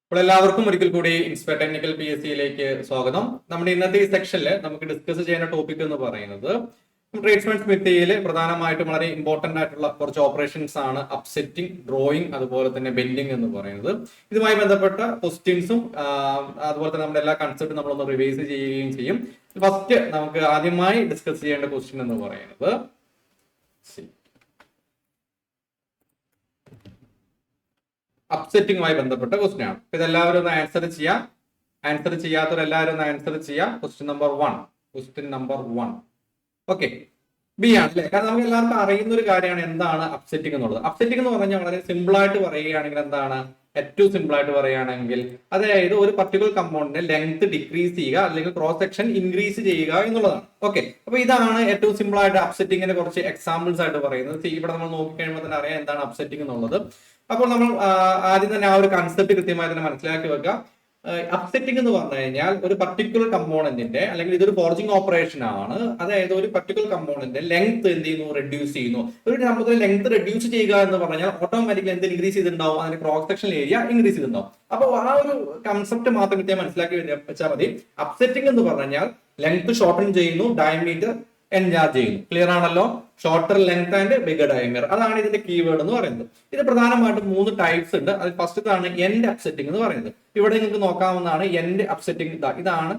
അപ്പോൾ എല്ലാവർക്കും ഒരിക്കൽ കൂടി ഇൻസ്പയർ ടെക്നിക്കൽ PSC സ്വാഗതം. നമ്മുടെ ഇന്നത്തെ ഈ സെക്ഷനിൽ നമുക്ക് ഡിസ്കസ് ചെയ്യുന്ന ടോപ്പിക് എന്ന് പറയുന്നത് ട്രേഡ്സ്മാൻ സ്മിത്തിയിൽ പ്രധാനമായിട്ടും വളരെ ഇമ്പോർട്ടന്റ് ആയിട്ടുള്ള കുറച്ച് ഓപ്പറേഷൻസ് ആണ് അപ്സെറ്റിംഗ്, ഡ്രോയിങ്, അതുപോലെ തന്നെ ബെൻഡിങ് എന്ന് പറയുന്നത്. ഇതുമായി ബന്ധപ്പെട്ട ക്വസ്റ്റ്യൻസും അതുപോലെ തന്നെ നമ്മുടെ എല്ലാ കൺസെപ്റ്റും നമ്മളൊന്ന് റിവൈസ് ചെയ്യുകയും ചെയ്യും. ഫസ്റ്റ് നമുക്ക് ആദ്യമായി ഡിസ്കസ് ചെയ്യേണ്ട ക്വസ്റ്റ്യൻ എന്ന് പറയുന്നത് അപ്സെറ്റിംഗുമായി ബന്ധപ്പെട്ട ക്വസ്റ്റ്യൻ ആണ്. ഇതെല്ലാവരും ഒന്ന് ആൻസർ ചെയ്യാം. ആൻസർ ചെയ്യാത്തവരെല്ലാവരും ഒന്ന് ആൻസർ ചെയ്യാം. Question number 1. ഓക്കെ, ബി ആണ് അല്ലെ? കാരണം നമുക്ക് എല്ലാവർക്കും അറിയുന്ന ഒരു കാര്യമാണ് എന്താണ് അപ്സെറ്റിംഗ് എന്നുള്ളത്. അപ്സെറ്റിംഗ് എന്ന് പറഞ്ഞാൽ വളരെ സിമ്പിൾ ആയിട്ട് പറയുകയാണെങ്കിൽ എന്താണ്, ഏറ്റവും സിമ്പിൾ ആയിട്ട് പറയുകയാണെങ്കിൽ അതായത് ഒരു പർട്ടിക്കുലർ കമ്പൗണ്ടിന്റെ ലെങ്ത് ഡിക്രീസ് ചെയ്യുക അല്ലെങ്കിൽ ക്രോസ് സെക്ഷൻ ഇൻക്രീസ് ചെയ്യുക എന്നുള്ളതാണ്. ഓക്കെ, അപ്പൊ ഇതാണ് ഏറ്റവും സിമ്പിൾ ആയിട്ട് അപ്സെറ്റിംഗിന്റെ കുറച്ച് എക്സാമ്പിൾസ് ആയിട്ട് പറയുന്നത്. ഇവിടെ നമ്മൾ നോക്കിക്കഴിയുമ്പോൾ തന്നെ അറിയാം എന്താണ് അപ്സെറ്റിംഗ് എന്നുള്ളത്. അപ്പോൾ നമ്മൾ ആദ്യം തന്നെ ആ ഒരു കൺസെപ്റ്റ് കൃത്യമായി തന്നെ മനസ്സിലാക്കി വെക്കുക. അപ്സെറ്റിംഗ് എന്ന് പറഞ്ഞു കഴിഞ്ഞാൽ ഒരു പർട്ടിക്കുലർ കമ്പോണന്റിന്റെ അല്ലെങ്കിൽ ഇതൊരു ഫോർജിങ് ഓപ്പറേഷൻ ആണ്. അതായത് ഒരു പർട്ടിക്കുലർ കമ്പോണന്റ് ലെങ്ത് എന്ത് ചെയ്യുന്നു, റെഡ്യൂസ് ചെയ്യുന്നു. ഒരു നമുക്ക് ലെങ്ത് റെഡ്യൂസ് ചെയ്യുക എന്ന് പറഞ്ഞാൽ ഓട്ടോമാറ്റിക്കലി എന്ത് ഇൻക്രീസ് ചെയ്തിട്ടുണ്ടാവും, അതിന്റെ ക്രോസ് സെക്ഷൻ ഏരിയ ഇൻക്രീസ് ചെയ്തിട്ടുണ്ടാവും. അപ്പോൾ ആ ഒരു കൺസെപ്റ്റ് മാത്രം കൃത്യമായി മനസ്സിലാക്കി വെച്ചാൽ മതി. അപ്സെറ്റിംഗ് എന്ന് പറഞ്ഞു കഴിഞ്ഞാൽ ലെങ്ത് ഷോർട്ടൺ ചെയ്യുന്നു, ഡയമീറ്റർ എൻലാർജ് ചെയ്യുന്നു. ക്ലിയർ ആണല്ലോ? Shorter length and bigger diameter, അതാണ് ഇതിന്റെ കീവേഡ് എന്ന് പറയുന്നത്. ഇത് പ്രധാനമായിട്ടും 3 ടൈപ്സ് ഉണ്ട്. അതിൽ ഫസ്റ്റത്താണ് എൻഡ് അപ്സെറ്റിംഗ് എന്ന് പറയുന്നത്. ഇവിടെ നിങ്ങൾക്ക് നോക്കാവുന്നതാണ് എൻഡ് അപ്സെറ്റിംഗ്. ഇതാണ്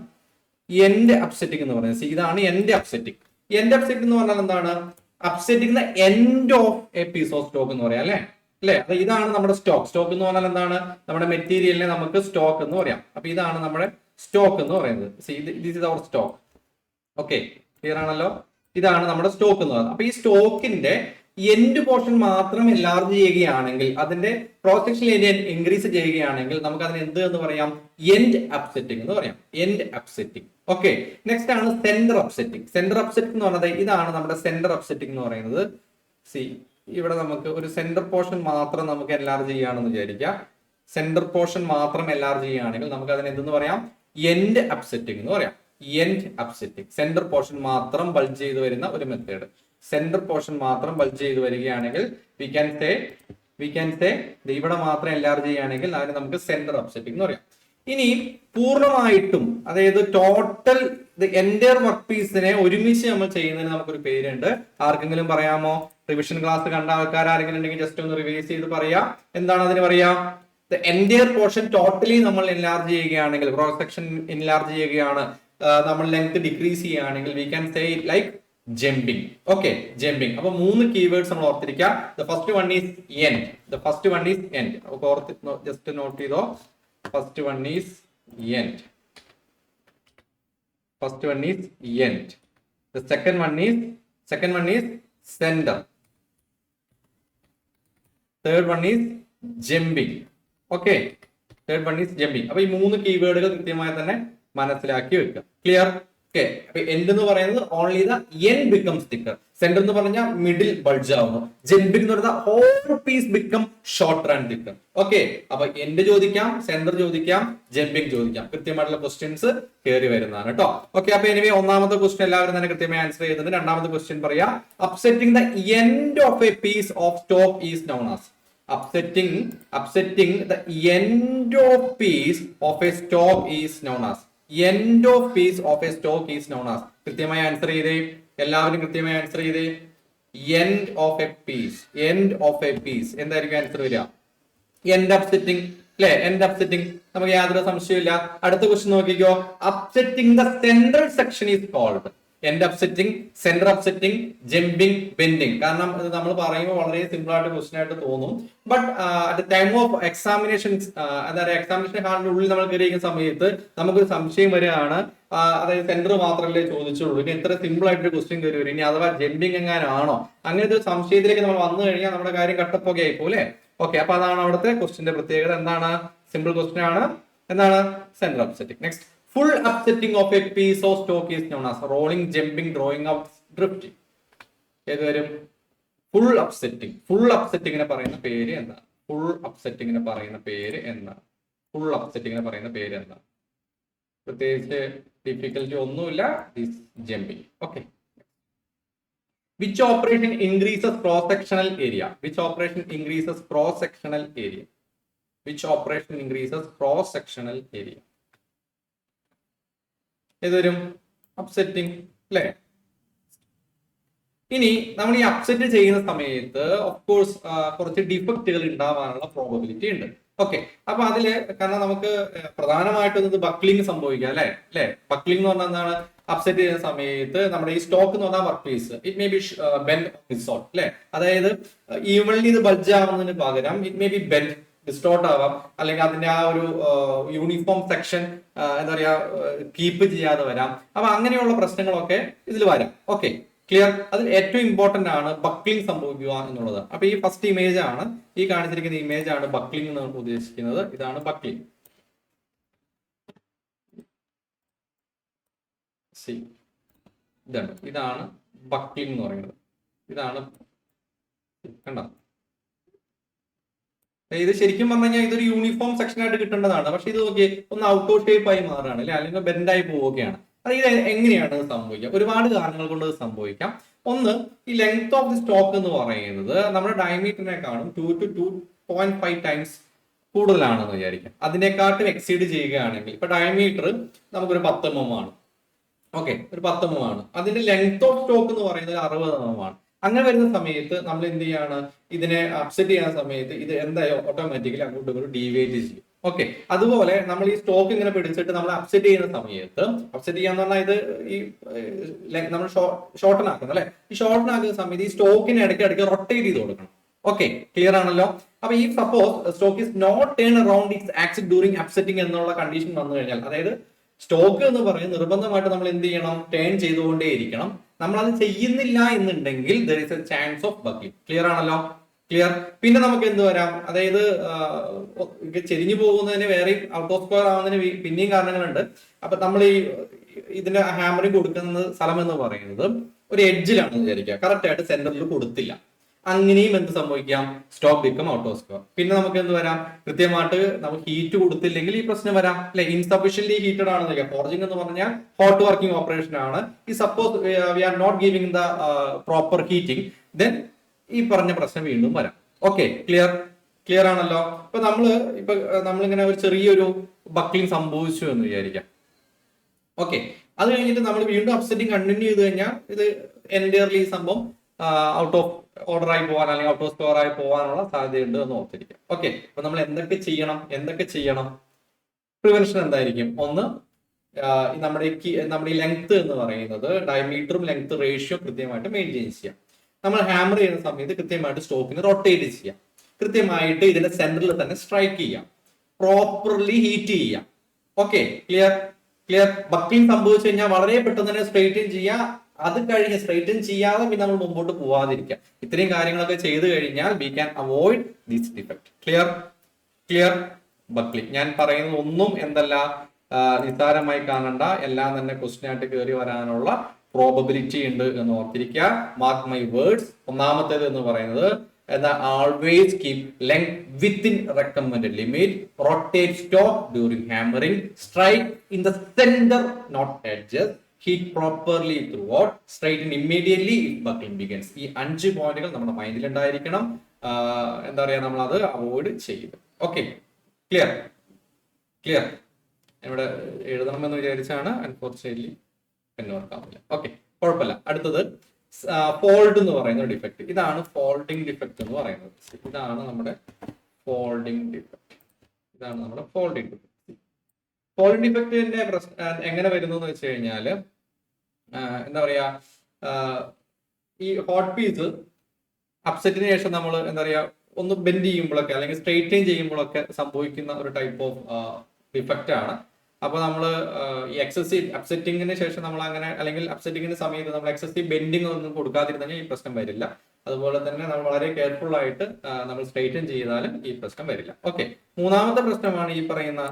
എൻഡ് അപ്സെറ്റിംഗ് എന്ന് പറയുന്നത്. ഇതാണ് എൻഡ് അപ്സെറ്റിംഗ്. എൻഡ് അപ്സെറ്റിംഗ് എന്ന് പറഞ്ഞാൽ എന്താണ്, upsetting the end of a piece of stock എന്ന് പറയാം അല്ലെ? അപ്പൊ ഇതാണ് നമ്മുടെ സ്റ്റോക്ക് എന്ന് പറഞ്ഞാൽ എന്താണ്, നമ്മുടെ മെറ്റീരിയലിനെ നമുക്ക് സ്റ്റോക്ക് എന്ന് പറയാം. അപ്പൊ ഇതാണ് നമ്മുടെ സ്റ്റോക്ക് എന്ന് പറയുന്നത്. This is our stock. Okay, clear ആണല്ലോ? ഇതാണ് നമ്മുടെ സ്റ്റോക്ക് എന്ന് പറയുന്നത്. അപ്പൊ ഈ സ്റ്റോക്കിന്റെ എൻഡ് പോർഷൻ മാത്രം എൻലാർജ് ചെയ്യുകയാണെങ്കിൽ, അതിന്റെ ക്രോസ് സെക്ഷൻ ഏരിയ ഇൻക്രീസ് ചെയ്യുകയാണെങ്കിൽ നമുക്ക് അതിന് എന്ത് എന്ന് പറയാം, എൻഡ് അപ്സെറ്റിംഗ് എന്ന് പറയാം. End upsetting. ഓക്കെ, നെക്സ്റ്റ് ആണ് സെന്റർ അപ്സെറ്റിംഗ്. സെന്റർ അപ്സെറ്റിംഗ് എന്ന് പറയുന്നത് ഇതാണ് നമ്മുടെ സെന്റർ അപ്സെറ്റിംഗ് എന്ന് പറയുന്നത്. ഇവിടെ നമുക്ക് ഒരു സെന്റർ പോർഷൻ മാത്രം നമുക്ക് എൻലാർജ് ചെയ്യുകയാണെന്ന് വിചാരിക്കുക. സെന്റർ പോർഷൻ മാത്രം എൻലാർജ് ചെയ്യുകയാണെങ്കിൽ നമുക്ക് അതിന് എന്തെന്ന് പറയാം, എൻഡ് അപ്സെറ്റിംഗ് എന്ന് പറയാം. എൻഡ് അപ്സെറ്റിംഗ്, സെന്റർ പോർഷൻ മാത്രം ബൾജ് ചെയ്ത് വരുന്ന ഒരു മെത്തേഡ്. സെന്റർ പോർഷൻ മാത്രം ബൾജ് ചെയ്ത് വരികയാണെങ്കിൽ വി ക്യാൻ സേ ഇവിടെ മാത്രം എൻലാർജ് ചെയ്യുകയാണെങ്കിൽ അതിന് നമുക്ക് സെന്റർ അപ്സെറ്റിംഗ് എന്ന് പറയാം. ഇനി പൂർണ്ണമായിട്ടും, അതായത് ടോട്ടൽ എൻറ്റയർ വർക്ക് പീസിനെ ഒരുമിച്ച് നമ്മൾ ചെയ്യുന്നതിന് നമുക്കൊരു പേരുണ്ട്. ആർക്കെങ്കിലും പറയാമോ? റിവിഷൻ ക്ലാസ് കണ്ട ആൾക്കാർ ആരെങ്കിലും ഉണ്ടെങ്കിൽ ജസ്റ്റ് ഒന്ന് റിവൈസ് ചെയ്ത് പറയാം. എന്താണ് അതിന് പറയാ? എൻറ്റയർ പോർഷൻ ടോട്ടലി നമ്മൾ എൻലാർജ് ചെയ്യുകയാണെങ്കിൽ, ക്രോസ് സെക്ഷൻ എൻലാർജ് ചെയ്യുകയാണ്, നമ്മൾ ലെങ്ത് ഡിക്രീസ് ചെയ്യുകയാണെങ്കിൽ we can say it like jumping. Okay, jumping. അപ്പൊ 3 കീവേഡ്സ് നമ്മൾ ഓർത്തിരിക്കുക. The first one is end. Just note ചെയ്തോ. First one is end. The second one is centre. Third one is jumping. Okay, അപ്പൊ ഈ 3 കീവേഡുകൾ കൃത്യമായി തന്നെ മനസ്സിലാക്കി വെക്കുക. ക്ലിയർ? ഓക്കെ, അപ്പൊ എൻഡ് എന്ന് പറയുന്നത് only the end becomes thicker. Centre എന്ന് പറഞ്ഞാൽ മിഡിൽ ബൾജ് ആവുന്നു. ജമ്പിംഗ് എന്ന് പറഞ്ഞാൽ whole piece become shorter and thicker. Okay, അപ്പൊ എൻഡ് ചോദിക്കാം, സെന്റർ ചോദിക്കാം, ജമ്പിംഗ് ചോദിക്കാം. കൃത്യമായിട്ടുള്ള ക്വസ്റ്റ്യൻസ് കയറി വരുന്നതാണ് കേട്ടോ. ഓക്കെ, അപ്പൊ എനിവേ ഒന്നാമത്തെ ക്വസ്റ്റ്യൻ എല്ലാവരും തന്നെ കൃത്യമായി ആൻസർ ചെയ്തിട്ടുണ്ട്. രണ്ടാമത്തെ ക്വസ്റ്റ്യൻ പറയാം. Upsetting the end of a piece of stock is known as. Upsetting the end of piece of a stock is known as. End of piece of a stock is known as. കൃത്യമായി answer ചെയ്തേ, എല്ലാവരും കൃത്യമായി answer ചെയ്തേ. End of a piece എന്തായിരിക്കും answer വരിക? End upsetting അല്ലെ? End upsetting നമുക്ക് യാതൊരു സംശയമില്ല. അടുത്ത ക്വസ്റ്റ്യൻ നോക്കിക്കോ. Upsetting the central section is called. End upsetting, centre upsetting, jumping, bending. കാരണം ഇത് നമ്മൾ പറയുമ്പോൾ വളരെ സിമ്പിൾ ആയിട്ട് ക്വസ്റ്റ്യൻ ആയിട്ട് തോന്നും. But at time of examination, അതായത് എക്സാമിനേഷൻ ഹാളിന്റെ ഉള്ളിൽ നമ്മൾ കയറിയിരിക്കുന്ന സമയത്ത് നമുക്കൊരു സംശയം വരികയാണ്. അതായത് സെന്റർ മാത്രമല്ലേ ചോദിച്ചുള്ളൂ, ഇനി എത്ര സിമ്പിൾ ആയിട്ടൊരു ക്വസ്റ്റ്യൻ കയറി വരും, ഇനി അഥവാ ജമ്പിംഗ് എങ്ങാനാണോ, അങ്ങനത്തെ ഒരു സംശയത്തിലേക്ക് നമ്മൾ വന്നു കഴിഞ്ഞാൽ നമ്മുടെ കാര്യം കട്ടപ്പൊക്കെ ആയിപ്പോലെ. ഓക്കെ, അപ്പൊ അതാണ് അവിടുത്തെ ക്വസ്റ്റ്യന്റെ പ്രത്യേകത. എന്താണ്? സിമ്പിൾ ക്വസ്റ്റ്യൻ ആണ്. എന്താണ്? Centre upsetting. Next, full upsetting of a piece of stock is known as rolling, jumping, drawing out, drifting. ഏത് വരും? ഫുൾ അപ്സെറ്റിംഗിനെ പറയുന്ന പേര് എന്താണ്? പ്രത്യേകിച്ച് ഡിഫിക്കൽറ്റി ഒന്നുമില്ല. Jumping. Okay, which operation increases cross sectional area? Which operation increases cross sectional area? ഏതൊരു upsetting അല്ലേ? ഇനി നമ്മൾ ഈ അപ്സെറ്റ് ചെയ്യുന്ന സമയത്ത് ഓഫ് കോഴ്സ് കുറച്ച് ഡിഫക്റ്റുകൾ ഉണ്ടാവാനുള്ള പ്രോബബിലിറ്റി ഉണ്ട്. ഓക്കെ, അപ്പൊ അതില് കാരണം നമുക്ക് പ്രധാനമായിട്ടും ഇത് ബക്ലിംഗ് സംഭവിക്കാം അല്ലെ? ബക്ലിംഗ് എന്ന് പറഞ്ഞാൽ എന്താണ്? അപ്സെറ്റ് ചെയ്യുന്ന സമയത്ത് നമ്മുടെ ഈ സ്റ്റോക്ക് എന്ന് പറഞ്ഞാൽ work piece it may be bend distort അല്ലെ? അതായത് ഈവൻലി ഇത് ബൾജ് ആവുന്നതിന് പകരം it may be bend distort ആവാം, അല്ലെങ്കിൽ അതിന്റെ ആ ഒരു യൂണിഫോം സെക്ഷൻ എന്താ പറയാ കീപ്പ് ചെയ്യാതെ വരാം. അപ്പൊ അങ്ങനെയുള്ള പ്രശ്നങ്ങളൊക്കെ ഇതിൽ വരാം. Okay, clear? അതിൽ ഏറ്റവും ഇമ്പോർട്ടന്റ് ആണ് ബക്ലിംഗ് സംഭവിക്കുക എന്നുള്ളത്. അപ്പൊ ഈ ഫസ്റ്റ് ഇമേജ് ആണ്, ഈ കാണിച്ചിരിക്കുന്ന ഇമേജ് ആണ് ബക്ലിംഗ് എന്ന് നമുക്ക് ഉദ്ദേശിക്കുന്നത്. ഇതാണ് ബക്ലിംഗ്. ഇതാണ് ബക്ലിംഗ് എന്ന് പറയുന്നത്. ഇതാണ് കണ്ടോ? ഇത് ശരിക്കും പറഞ്ഞു കഴിഞ്ഞാൽ ഇതൊരു യൂണിഫോം സെക്ഷൻ ആയിട്ട് കിട്ടേണ്ടതാണ്. പക്ഷെ ഇത് നോക്കിയേ ഒന്ന് ഔട്ട് ഓഫ് ഷേപ്പ് ആയി മാറുകയാണ് അല്ലെ, അല്ലെങ്കിൽ ബെൻഡായി പോവുകയാണ്. അത് ഇത് എങ്ങനെയാണ് സംഭവിക്കുക? ഒരുപാട് കാരണങ്ങൾ കൊണ്ട് സംഭവിക്കാം. ഒന്ന്, ഈ ലെങ്ത് ഓഫ് ദി സ്റ്റോക്ക് എന്ന് പറയുന്നത് നമ്മുടെ ഡയമീറ്ററിനെക്കാളും 2 to 2.5 ടൈംസ് കൂടുതലാണെന്ന് വിചാരിക്കാം. അതിനെക്കാട്ടും എക്സീഡ് ചെയ്യുകയാണെങ്കിൽ, ഇപ്പൊ ഡയമീറ്റർ നമുക്കൊരു 10 mm ആണ്. ഓക്കെ, ഒരു 10 mm ആണ്. അതിന്റെ ലെങ്ത് ഓഫ് സ്റ്റോക്ക് എന്ന് പറയുന്നത് 60 mm ആണ്. അങ്ങനെ വരുന്ന സമയത്ത് നമ്മൾ എന്ത് ചെയ്യാണ്? ഇതിനെ അപ്സെറ്റ് ചെയ്യുന്ന സമയത്ത് ഇത് എന്തായാലും ഓട്ടോമാറ്റിക്കലി അങ്ങോട്ട് ഒരു ഡീവിയേറ്റ് ചെയ്യും. ഓക്കെ, അതുപോലെ നമ്മൾ ഈ സ്റ്റോക്ക് ഇങ്ങനെ പിടിച്ചിട്ട് നമ്മൾ അപ്സെറ്റ് ചെയ്യുന്ന സമയത്ത്, അപ്സെറ്റ് ചെയ്യാന്ന് പറഞ്ഞാൽ ഇത് ഈ നമ്മൾ ഷോർട്ടൻ ആക്കുന്നു അല്ലെ? ഈ ഷോർട്ടൻ ആക്കുന്ന സമയത്ത് ഈ സ്റ്റോക്കിനെ ഇടയ്ക്ക് റൊട്ടേറ്റ് ചെയ്ത് കൊടുക്കണം. ഓക്കെ, ക്ലിയർ ആണല്ലോ? അപ്പൊ ഈ suppose stock is not turn around its axis during upsetting എന്നുള്ള കണ്ടീഷൻ വന്നു കഴിഞ്ഞാൽ, അതായത് സ്റ്റോക്ക് എന്ന് പറയുന്നത് നിർബന്ധമായിട്ട് നമ്മൾ എന്ത് ചെയ്യണം? ടേൺ ചെയ്തുകൊണ്ടേ ഇരിക്കണം. നമ്മൾ അത് ചെയ്യുന്നില്ല എന്നുണ്ടെങ്കിൽ there is A chance of buckling. Clear ആണല്ലോ? ക്ലിയർ? പിന്നെ നമുക്ക് എന്ത് വരാം? അതായത് ചെരിഞ്ഞു പോകുന്നതിന് വേറെയും ഔട്ട് ഓഫ് സ്ക്വയർ ആവുന്നതിന് പിന്നെയും കാരണങ്ങളുണ്ട്. അപ്പൊ നമ്മൾ ഈ ഇതിന്റെ ഹാമറിംഗ് കൊടുക്കുന്ന സ്ഥലം എന്ന് പറയുന്നത് ഒരു എഡ്ജിലാണെന്ന് വിചാരിക്കുക, കറക്റ്റ് ആയിട്ട് സെന്ററിൽ കൊടുത്തില്ല. അങ്ങനെയും എന്ത് സംഭവിക്കാം? Stock become out of square. പിന്നെ നമുക്ക് എന്ത് വരാം? കൃത്യമായിട്ട് നമുക്ക് ഹീറ്റ് കൊടുത്തില്ലെങ്കിൽ ഈ പ്രശ്നം വരാം അല്ലെ? ഇൻസഫിഷ്യന്റ്ലി ഹീറ്റഡ് ആണെന്ന്. ഫോർജിംഗ് എന്ന് പറഞ്ഞാൽ ഹോട്ട് വർക്കിംഗ് ഓപ്പറേഷൻ ആണ്. ഈ suppose we are not giving the proper heating, then ഈ പറഞ്ഞ പ്രശ്നം വീണ്ടും വരാം. ഓക്കെ, ക്ലിയർ ആണല്ലോ? ഇപ്പൊ നമ്മളിങ്ങനെ ഒരു ചെറിയൊരു ബക്ലിംഗ് സംഭവിച്ചു എന്ന് വിചാരിക്കാം. ഓക്കെ, അത് കഴിഞ്ഞിട്ട് നമ്മൾ വീണ്ടും അപ്സെറ്റിംഗ് കണ്ടിന്യൂ ചെയ്ത് കഴിഞ്ഞാൽ ഇത് എൻറ്റയർലി ഈ സംഭവം ഔട്ട് ഓഫ് ഓർഡർ ആയി പോകാൻ അല്ലെങ്കിൽ ഔട്ട് ഓഫ് സ്കോർ ആയി പോകാനുള്ള സാധ്യതയുണ്ട് എന്ന് ഓർത്തിരിക്കാം. ഓക്കെ, അപ്പൊ നമ്മൾ എന്തൊക്കെ ചെയ്യണം? പ്രിവെൻഷൻ എന്തായിരിക്കും? ഒന്ന്, നമ്മുടെ ഈ ലെങ്ത് എന്ന് പറയുന്നത് ഡയമീറ്ററും ലെങ്ത് റേഷ്യോ കൃത്യമായിട്ട് മെയിൻറ്റെയിൻ ചെയ്യാം. നമ്മൾ ഹാമർ ചെയ്യുന്ന സമയത്ത് കൃത്യമായിട്ട് സ്റ്റോക്കിന് റൊട്ടേറ്റ് ചെയ്യാം. കൃത്യമായിട്ട് ഇതിന്റെ സെന്ററിൽ തന്നെ സ്ട്രൈക്ക് ചെയ്യാം. പ്രോപ്പർലി ഹീറ്റ് ചെയ്യാം. Okay, clear? ബക്ലിംഗ് സംഭവിച്ചു കഴിഞ്ഞാൽ വളരെ പെട്ടെന്ന് തന്നെ സ്ട്രൈറ്റൻ ചെയ്യാം. അത് കഴിഞ്ഞ് സ്ട്രൈറ്റൻ ചെയ്യാതെ പിന്നെ നമ്മൾ മുമ്പോട്ട് പോവാതിരിക്കാം. ഇത്രയും കാര്യങ്ങളൊക്കെ ചെയ്തു കഴിഞ്ഞാൽ we can avoid this defect. Clear? Buckling ഞാൻ പറയുന്നത് ഒന്നും നിസ്സാരമായി കാണണ്ട. എല്ലാം തന്നെ ക്വസ്റ്റ്യൻ ആയിട്ട് കയറി വരാനുള്ള പ്രോബബിലിറ്റി ഉണ്ട് എന്ന് ഓർത്തിരിക്കുക. Mark my words. ഒന്നാമത്തേത് എന്ന് പറയുന്നത് always keep length within recommended limit, rotate stock during hammering, strike in the center not edges, heat properly throughout, straighten immediately if buckling begins. ഈ 5 പോയിന്റുകൾ നമ്മുടെ മൈൻഡിൽ ഉണ്ടായിരിക്കണം. എന്താ പറയാ, നമ്മൾ അത് അവോയ്ഡ് ചെയ്യും. Okay, clear? ഇവിടെ എഴുതണമെന്ന് വിചാരിച്ചാണ്, അൺഫോർച്ചുനേറ്റ്ലി പെന്നോർക്കാവില്ല. ഓക്കെ, കുഴപ്പമില്ല. അടുത്തത് ഫോൾഡ് എന്ന് പറയുന്ന ഡിഫക്ട്. ഇതാണ് ഫോൾഡിംഗ് ഡിഫക്ട് എന്ന് പറയുന്നത്. ഇതാണ് നമ്മുടെ ഫോൾഡിംഗ് ഡിഫക്ട്. ഫോൾഡിംഗ് ഡിഫക്റ്റിന്റെ എങ്ങനെ വരുന്നു എന്ന് വെച്ച് കഴിഞ്ഞാല് എന്താ പറയാ, ഈ ഹോട്ട് പീസ് അപ്സെറ്റിന് ശേഷം നമ്മൾ എന്താ പറയാ ഒന്ന് ബെൻഡ് ചെയ്യുമ്പോഴൊക്കെ അല്ലെങ്കിൽ സ്ട്രെയിറ്റൻ ചെയ്യുമ്പോഴൊക്കെ സംഭവിക്കുന്ന ഒരു ടൈപ്പ് ഓഫ് ഡിഫക്റ്റ് ആണ്. അപ്പൊ നമ്മൾ ഈ എക്സസീവ് അപ്സെറ്റിങ്ങിന് ശേഷം നമ്മൾ അങ്ങനെ, അല്ലെങ്കിൽ അപ്സെറ്റിങ്ങിന്റെ സമയത്ത് നമ്മൾ എക്സസീവ് ബെൻഡിങ് ഒന്നും കൊടുക്കാതിരുന്നെങ്കിൽ ഈ പ്രശ്നം വരില്ല. അതുപോലെ തന്നെ നമ്മൾ വളരെ കെയർഫുൾ ആയിട്ട് നമ്മൾ സ്ട്രെയിറ്റൻ ചെയ്താലും ഈ പ്രശ്നം വരില്ല. ഓക്കെ, മൂന്നാമത്തെ പ്രശ്നമാണ് ഈ പറയുന്ന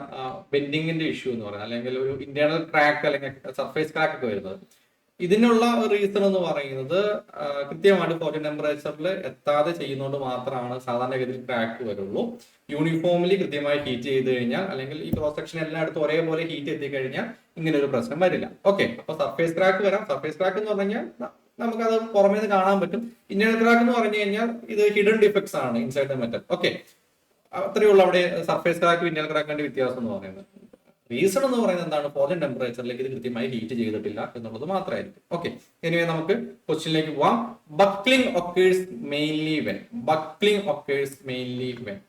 ബെൻഡിങ്ങിന്റെ ഇഷ്യൂ എന്ന് പറയുന്നത്, അല്ലെങ്കിൽ ഒരു ഇന്റേണൽ ക്രാക്ക് അല്ലെങ്കിൽ സർഫേസ് ക്രാക്ക് ഒക്കെ വരുന്നത്. ഇതിനുള്ള റീസൺ എന്ന് പറയുന്നത് കൃത്യമായിട്ട് ഫോർട്ടി ടെമ്പറേച്ചറിൽ എത്താതെ ചെയ്യുന്നതുകൊണ്ട് മാത്രമാണ് സാധാരണഗതിയിൽ ക്രാക്ക് വരുള്ളൂ. യൂണിഫോംലി കൃത്യമായി ഹീറ്റ് ചെയ്ത് കഴിഞ്ഞാൽ, അല്ലെങ്കിൽ ഈ ക്രോസ് സെക്ഷൻ എല്ലായിടത്തും ഒരേപോലെ ഹീറ്റ് എത്തിക്കഴിഞ്ഞാൽ ഇങ്ങനെ ഒരു പ്രശ്നം വരില്ല. ഓക്കെ, അപ്പൊ സർഫേസ് ക്രാക്ക് വരാം. സർഫേസ് ക്രാക്ക് എന്ന് പറഞ്ഞു കഴിഞ്ഞാൽ നമുക്കത് പുറമേ നിന്ന് കാണാൻ പറ്റും. ഇന്റേണൽ ക്രാക്ക് എന്ന് പറഞ്ഞു കഴിഞ്ഞാൽ ഇത് ഹിഡൻ ഡിഫക്ട്സ് ആണ് ഇൻസൈഡ് ദ മെറ്റൽ. ഓക്കെ, അത്രയേ ഉള്ളൂ അവിടെ സർഫേസ് ക്രാക്കും ഇന്റേണൽ ക്രാക്കിന്റെ വ്യത്യാസം എന്ന് പറയുന്നത്. റീസൺ എന്ന് പറയുന്നത് എന്താണ്? ഫോറിൻ ടെമ്പറേച്ചറിലേക്ക് ഇത് കൃത്യമായി ഹീറ്റ് ചെയ്തിട്ടില്ല എന്നുള്ളത് മാത്രമായിരിക്കും. ഓക്കെ, എനിവേ നമുക്ക് ക്വസ്റ്റ്യനിലേക്ക് പോവാം. Buckling occurs mainly when. Buckling occurs mainly when.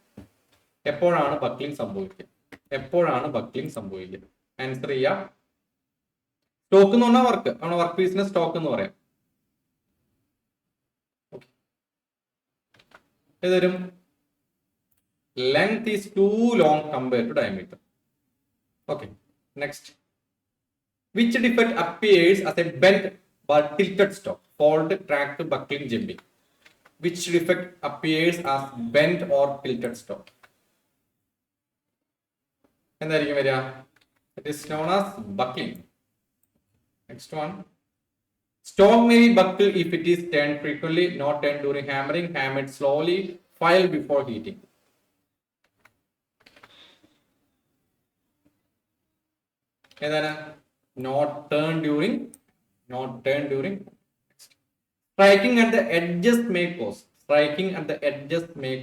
എപ്പോഴാണ് ബക്ലിംഗ് സംഭവിക്കുക? എപ്പോഴാണ് ബക്ലിംഗ് സംഭവിക്കുക? ആൻസർ ചെയ്യാം. സ്റ്റോക്ക് എന്ന് പറഞ്ഞാൽ വർക്ക്, നമ്മുടെ വർക്ക് പീസിനെ സ്റ്റോക്ക് എന്ന് പറയാം. ഏതൊരു length is too long compare to diameter. Okay, next. Which defect appears as a bent but tilted stock? Fold, cracked, buckling, jumping. Which defect appears as bent or tilted stock? എന്തായിരിക്കും വരിക? It is known as buckling. Next one. Stock may be buckled if it is turned frequently, not turned during hammering, hammered slowly, filed before heating. ഏതാണ്? Not turned during. Striking at the edges may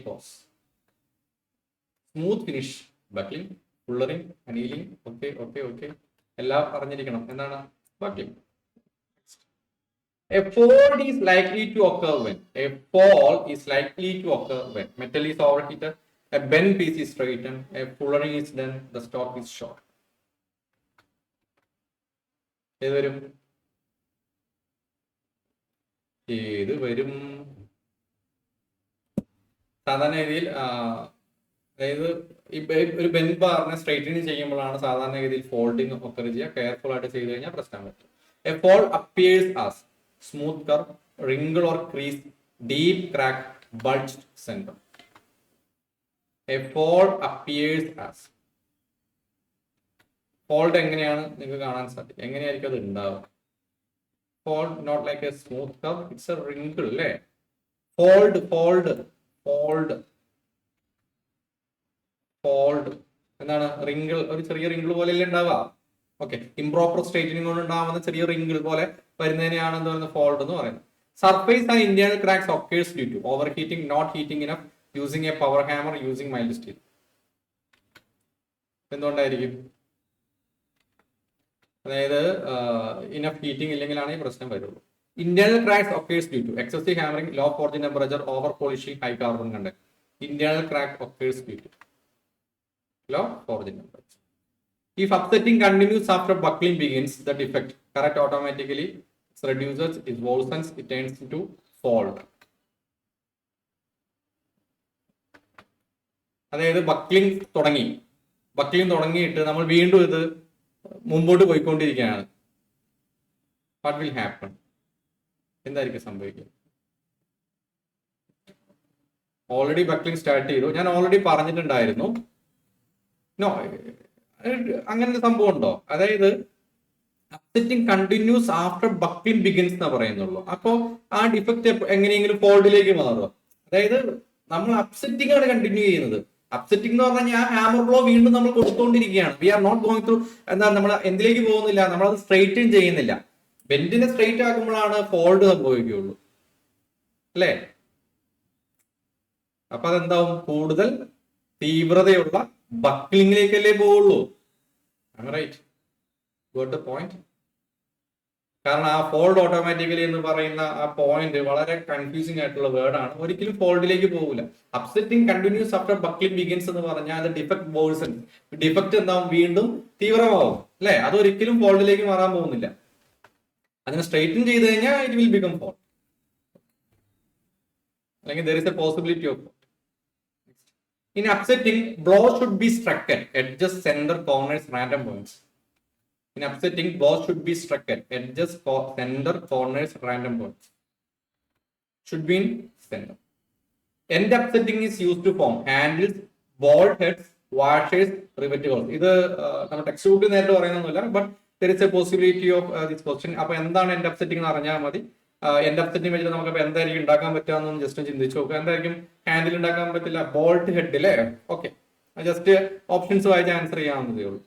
cause. Smooth finish, buckling, fullering, annealing. Okay. എല്ലാം അറിഞ്ഞിരിക്കണം. എന്താണ് buckling? A fall is likely to occur when metal is overheated, a bent piece is straightened, a fullering is done, the stock is short. ഏത് വരും? സാധാരണ രീതിയിൽ അതായത് ഒരു bend ബാറിനെ straightening ചെയ്യുമ്പോഴാണ് സാധാരണ രീതിയിൽ ഫോൾഡിങ് ഒക്കെ ചെയ്യുക. കെയർഫുൾ ആയിട്ട് ചെയ്ത് കഴിഞ്ഞാൽ പ്രശ്നം പറ്റും. A fold appears as smooth curve, wrinkle or crease, deep crack, bulged centre. A fold appears as. Fold എങ്ങനെയാണ് നിങ്ങൾക്ക് കാണാൻ സാധിക്കും? എങ്ങനെയായിരിക്കും അത് ഉണ്ടാവുക? Fold not like a smooth curve, it's a wrinkle അല്ലേ? ഫോൾഡ് എന്താണ്? റിങ്കിൾ, ഒരു ചെറിയ റിങ്കിൾ പോലെയല്ലേ ഉണ്ടാവുക? ഓക്കെ, ഇംപ്രോപ്പർ സ്ട്രൈറ്റനിങ് കൊണ്ട് ഉണ്ടാവുന്ന ചെറിയ റിങ്കിൾ പോലെ വരുന്നതിനെയാണ് എന്ത് പറയുന്നത്? ഫോൾഡ് എന്ന് പറയുന്നത്. Surface and internal cracks occurs due to over heating, not heating enough, using a power hammer, using mild steel. എന്തുകൊണ്ടായിരിക്കും? അതായത് ഇനഫ് ഹീറ്റിംഗ് ഇല്ലെങ്കിലാണ് ഈ പ്രശ്നം വരുള്ളൂ. Internal cracks occurs due to excessive hammering, low forging temperature, over polishing, high carbon content. Internal crack occurs due to low forging temperature. If upsetting continues after buckling begins, the defect correct automatically, it reduces, it worsens, it turns into fault. അതായത് buckling തുടങ്ങിയിട്ട് നമ്മൾ വീണ്ടും ഇത് മുമ്പോട്ട് പോയിക്കൊണ്ടിരിക്കുകയാണ്. What will happen? എന്തായിരിക്കും സംഭവിക്കുക? Already buckling start ചെയ്തു. ഞാൻ ഓൾറെഡി പറഞ്ഞിട്ടുണ്ടായിരുന്നു. നോ, അങ്ങനെ ഒരു സംഭവം ഉണ്ടോ? അതായത് upsetting continuous after buckling begins എന്ന് പറയുന്നുള്ളൂ. അപ്പോൾ ആ ഡിഫക്റ്റ് എങ്ങനെയെങ്കിലും ഫോൾഡിലേക്ക് മാറുക. അതായത് നമ്മൾ അപ്സെറ്റിംഗ് ആണ് കണ്ടിന്യൂ ചെയ്യുന്നത്. അപ്സെറ്റിംഗ് എന്ന് പറഞ്ഞാൽ ആ ഹാമർ ബ്ലോ വീണ്ടും നമ്മൾ കൊടുത്തുകൊണ്ടിരിക്കുകയാണ്. We are not going through, എന്താ, നമ്മൾ എന്തിലേക്ക് പോകുന്നില്ല, നമ്മളത് സ്ട്രെയിറ്റും ചെയ്യുന്നില്ല. ബെൻഡിനെ സ്ട്രെയിറ്റ് ആക്കുമ്പോഴാണ് ഫോൾഡ് സംഭവിക്കുകയുള്ളൂ അല്ലേ? അപ്പൊ അതെന്താവും? കൂടുതൽ തീവ്രതയുള്ള ബക്ലിംഗിലേക്കല്ലേ പോവുള്ളൂ. Right, got the point. കാരണം ആ ഫോൾഡ് ഓട്ടോമാറ്റിക്കലി എന്ന് പറയുന്ന ആ പോയിന്റ് വളരെ കൺഫ്യൂസിംഗ് ആയിട്ടുള്ള വേർഡാണ്. ഒരിക്കലും ഫോൾഡിലേക്ക് പോകില്ല. Upsetting continuous after buckling begins എന്ന് പറഞ്ഞാൽ അത് ഡിഫക്ട് വേഴ്സൺ, ഡിഫക്ട് എന്താവും? വീണ്ടും തീവ്രമാവും അല്ലെ? അതൊരിക്കലും ഫോൾഡിലേക്ക് മാറാൻ പോകുന്നില്ല. അതിനെ സ്ട്രെയിറ്റൻ ചെയ്ത് കഴിഞ്ഞാൽ ഇറ്റ് വിൽ ബിക്കം ഫോൾഡ്, അല്ലെങ്കിൽ there is a possibility of fault. In upsetting, blow should be struck at edges, center, corners, random points. In upsetting, blow should be struck at edges, center, corners, random points. Should be in center. End upsetting is used to form handles, bolt heads, washers, rivet holes. ഇത് നമ്മുടെ text ബുക്കിൽ നേരിട്ട് പറയുന്നൊന്നുമില്ല, but there is a possibility of this question. അപ്പൊ എന്താണ് end upsetting എന്ന് അറിഞ്ഞാൽ മതി. End upsetting വെച്ചിട്ട് നമുക്ക് എന്തായിരിക്കും ഉണ്ടാക്കാൻ പറ്റുക ജസ്റ്റ് ചിന്തിച്ചു നോക്കുക. എന്തായിരിക്കും? ഹാൻഡിൽ ഉണ്ടാക്കാൻ പറ്റില്ല, ബോൾട്ട് ഹെഡ് അല്ലേ? ഓക്കെ, ജസ്റ്റ് ഓപ്ഷൻസ് വായിച്ച് ആൻസർ ചെയ്യാവുന്നതേ ഉള്ളൂ.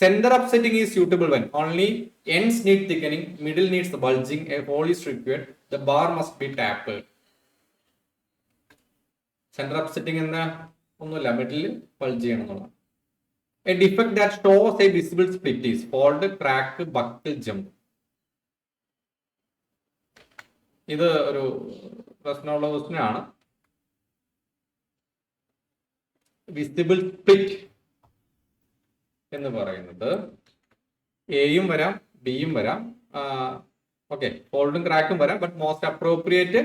Centre upsetting is suitable when only ends need thickening, middle needs bulging, a hole is required, the bar must be tapered. Centre upsetting എന്താ? ഒന്നുമില്ല, മിഡിൽ പൾജ് ചെയ്യണം എന്നുള്ളതാണ്. A defect that shows a visible split is fold, crack, buckle, jump. ഇത് ഒരു പ്രശ്നമുള്ള question ആണ്. Visible split എന്ന് പറയുന്നത് എയും വരാം, ബിയും വരാം, ഓക്കെ, ഫോൾഡും ക്രാക്കും വരാം. ബട്ട് മോസ്റ്റ് അപ്രോപ്രിയേറ്റ്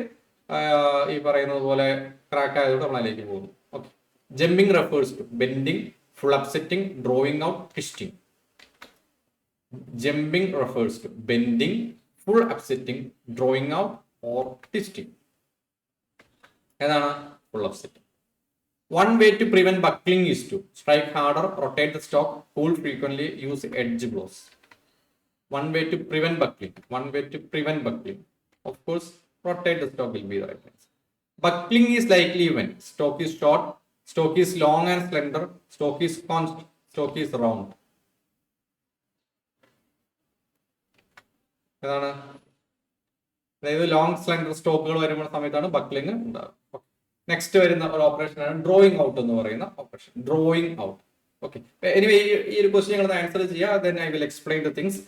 ഈ പറയുന്നത് പോലെ ക്രാക്ക് ആയതുകൊണ്ട് നമ്മൾ അതിലേക്ക് പോകുന്നു. Okay. Jumping refers to bending, full upsetting, drawing out, twisting. Jumping refers to bending, full upsetting, drawing out or twisting. ഏതാണ് full upsetting? One way to prevent buckling is to strike harder, rotate the stock, pull frequently, use edge blows. One way to prevent buckling. One way to prevent buckling. Of course, rotate the stock will be the right answer. Buckling is likely when stock is short, stock is long and slender, stock is constant, stock is round. ഏതാണ്? അതായത് long slender സ്റ്റോക്കുകൾ വരുന്ന സമയത്താണ് buckling ഉണ്ടാകുക. Next വരുന്ന ഒരു operation ആണ് drawing out എന്ന് പറയുന്ന operation. Drawing out. Okay. Anyway ഈ ഒരു ക്വസ്റ്റ്യൻ നിങ്ങൾ ആൻസർ ചെയ്യുക. Then I will explain the things.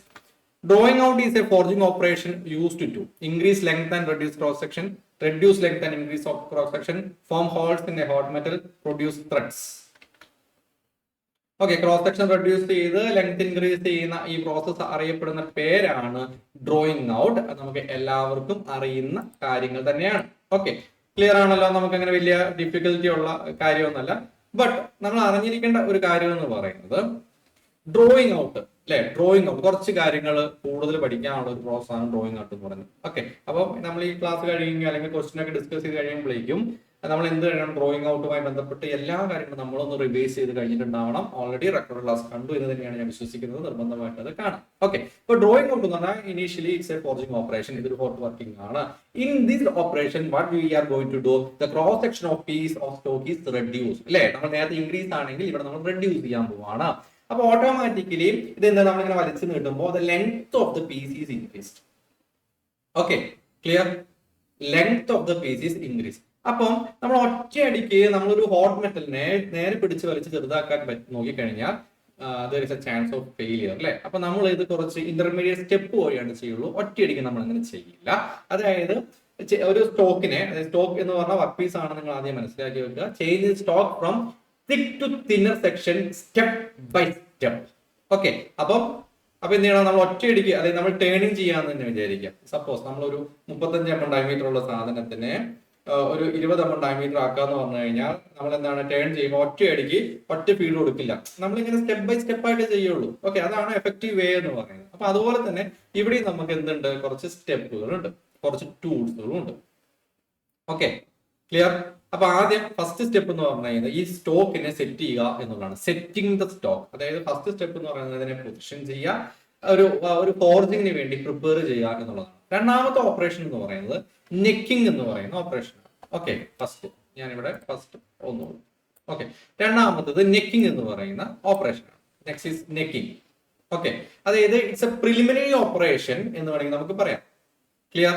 Drawing out is a forging operation used to increase length and reduce cross section, reduce length and increase of cross section, form holes in a hot metal, produce threads. Okay. Cross section reduce ചെയ്ത് length increase ചെയ്യുന്ന ഈ process അറിയപ്പെടുന്ന പേരാണ് drawing out. അത് നമുക്ക് എല്ലാവർക്കും അറിയുന്ന കാര്യങ്ങൾ തന്നെയാണ്. ഓക്കെ. ക്ലിയർ ആണല്ലോ? നമുക്ക് അങ്ങനെ വലിയ ഡിഫിക്കൽറ്റി ഉള്ള കാര്യമൊന്നുമല്ല. ബട്ട് നമ്മൾ അറിഞ്ഞിരിക്കേണ്ട ഒരു കാര്യം എന്ന് പറയുന്നത് ഡ്രോയിങ് ഔട്ട്, അല്ലെ? ഡ്രോയിങ് ഔട്ട് കുറച്ച് കാര്യങ്ങൾ കൂടുതൽ പഠിക്കാനുള്ള ഒരു പ്രോസസ് ആണ് ഡ്രോയിങ് ഔട്ട് എന്ന് പറയുന്നത്. ഓക്കെ. അപ്പോൾ നമ്മൾ ഈ ക്ലാസ് കഴിയുമ്പോൾ അല്ലെങ്കിൽ ക്വസ്റ്റ്യൻ ഒക്കെ ഡിസ്കസ് ചെയ്ത് കഴിയുമ്പോഴേക്കും നമ്മൾ എന്ത് ചെയ്യണം? ഡ്രോയിങ് ഔട്ടുമായി ബന്ധപ്പെട്ട് എല്ലാ കാര്യങ്ങളും നമ്മളൊന്ന് റിവൈസ് ചെയ്ത് കഴിഞ്ഞിട്ടുണ്ടാവണം. ഓൾറെഡി റെക്കോർഡ് ക്ലാസ് കണ്ടു എന്ന് തന്നെയാണ് ഞാൻ വിശ്വസിക്കുന്നത്. നിർബന്ധമായിട്ട് അത് കാണാം. ഓക്കെ. ഇപ്പോൾ ഡ്രോയിങ് ഔട്ട് എന്ന് പറഞ്ഞാൽ initially it's a forging operation. ഇതൊരു ഹോട്ട് വർക്കിംഗ് ആണ്. In this operation what we are going to do, the cross section of piece of stock is reduce. അല്ലേ? നമ്മൾ നേരത്തെ ഇൻക്രീസ് ആണെങ്കിൽ ഇവിടെ നമ്മൾ റെഡ്യൂസ് ചെയ്യാൻ പോവാണ്. അപ്പൊ ഓട്ടോമാറ്റിക്കലി ഇത് എന്താ, നമ്മളിങ്ങനെ വലിച്ചു നീട്ടുമ്പോൾ the length of the piece is increased. Okay. Clear? Length of the piece is increase. അപ്പം നമ്മൾ ഒറ്റയടിക്ക് നമ്മളൊരു ഹോട്ട് മെറ്റലിനെ നേരെ പിടിച്ച് വലിച്ച് ചെറുതാക്കാൻ നോക്കിക്കഴിഞ്ഞാൽ there is a chance of failure, അല്ലെ? അപ്പൊ നമ്മൾ ഇത് കുറച്ച് ഇന്റർമീഡിയറ്റ് സ്റ്റെപ്പ് വഴിയാണ് ചെയ്യുള്ളൂ. ഒറ്റയടിക്ക് നമ്മൾ അങ്ങനെ ചെയ്യില്ല. അതായത് ഒരു സ്റ്റോക്കിനെ, സ്റ്റോക്ക് എന്ന് പറഞ്ഞാൽ വർക്ക് പീസ് ആണ്, നിങ്ങൾ ആദ്യം മനസ്സിലാക്കി വെക്കുക. Change stock from thick to thinner section step by step. Okay. അപ്പൊ എന്ത് ചെയ്യണം? നമ്മൾ ഒറ്റയടിക്ക്, അതായത് നമ്മൾ ടേണിങ് ചെയ്യാന്ന് തന്നെ വിചാരിക്കാം. സപ്പോസ് നമ്മളൊരു 35 mm ഡയമീറ്റർ ഉള്ള സാധനത്തിനെ ഒരു 20 mm ഡയമീറ്റർ ആക്കാന്ന് പറഞ്ഞു കഴിഞ്ഞാൽ നമ്മൾ എന്താണ് ടേൺ ചെയ്യുമ്പോൾ ഒറ്റയടിക്ക് ഒറ്റ ഫീഡ് കൊടുക്കില്ല. നമ്മളിങ്ങനെ സ്റ്റെപ്പ് ബൈ സ്റ്റെപ്പ് ആയിട്ട് ചെയ്യുള്ളൂ. ഓക്കെ. അതാണ് എഫക്റ്റീവ് വേ എന്ന് പറയുന്നത്. അപ്പൊ അതുപോലെ തന്നെ ഇവിടെ നമുക്ക് എന്തുണ്ട്? കുറച്ച് സ്റ്റെപ്പുകളുണ്ട്, കുറച്ച് ടൂൾസുകളുണ്ട്. ഓക്കെ. ക്ലിയർ? അപ്പൊ ആദ്യം ഫസ്റ്റ് സ്റ്റെപ്പ് എന്ന് പറഞ്ഞു കഴിഞ്ഞാൽ ഈ സ്റ്റോക്കിനെ സെറ്റ് ചെയ്യുക എന്നുള്ളതാണ്. Setting the stock. അതായത് ഫസ്റ്റ് സ്റ്റെപ്പ് എന്ന് പറയുന്നത് ഇതിനെ പൊസിഷൻ ചെയ്യുക, ഒരു ഫോർജിങ്ങിന് വേണ്ടി പ്രിപ്പയർ ചെയ്യുക എന്നുള്ളതാണ്. രണ്ടാമത്തെ ഓപ്പറേഷൻ എന്ന് പറയുന്നത് നെക്കിംഗ് എന്ന് പറയുന്ന ഓപ്പറേഷൻ ആണ്. ഓക്കെ. ഫസ്റ്റ് ഞാനിവിടെ ഫസ്റ്റ് ഒന്നുള്ളൂ. ഓക്കെ. രണ്ടാമത്തത് നെക്കിംഗ് എന്ന് പറയുന്ന ഓപ്പറേഷൻ ആണ്. Next is necking. ഓക്കെ. അതായത് ഇറ്റ്സ് എ പ്രിലിമിനറി ഓപ്പറേഷൻ എന്ന് വേണമെങ്കിൽ നമുക്ക് പറയാം. ക്ലിയർ?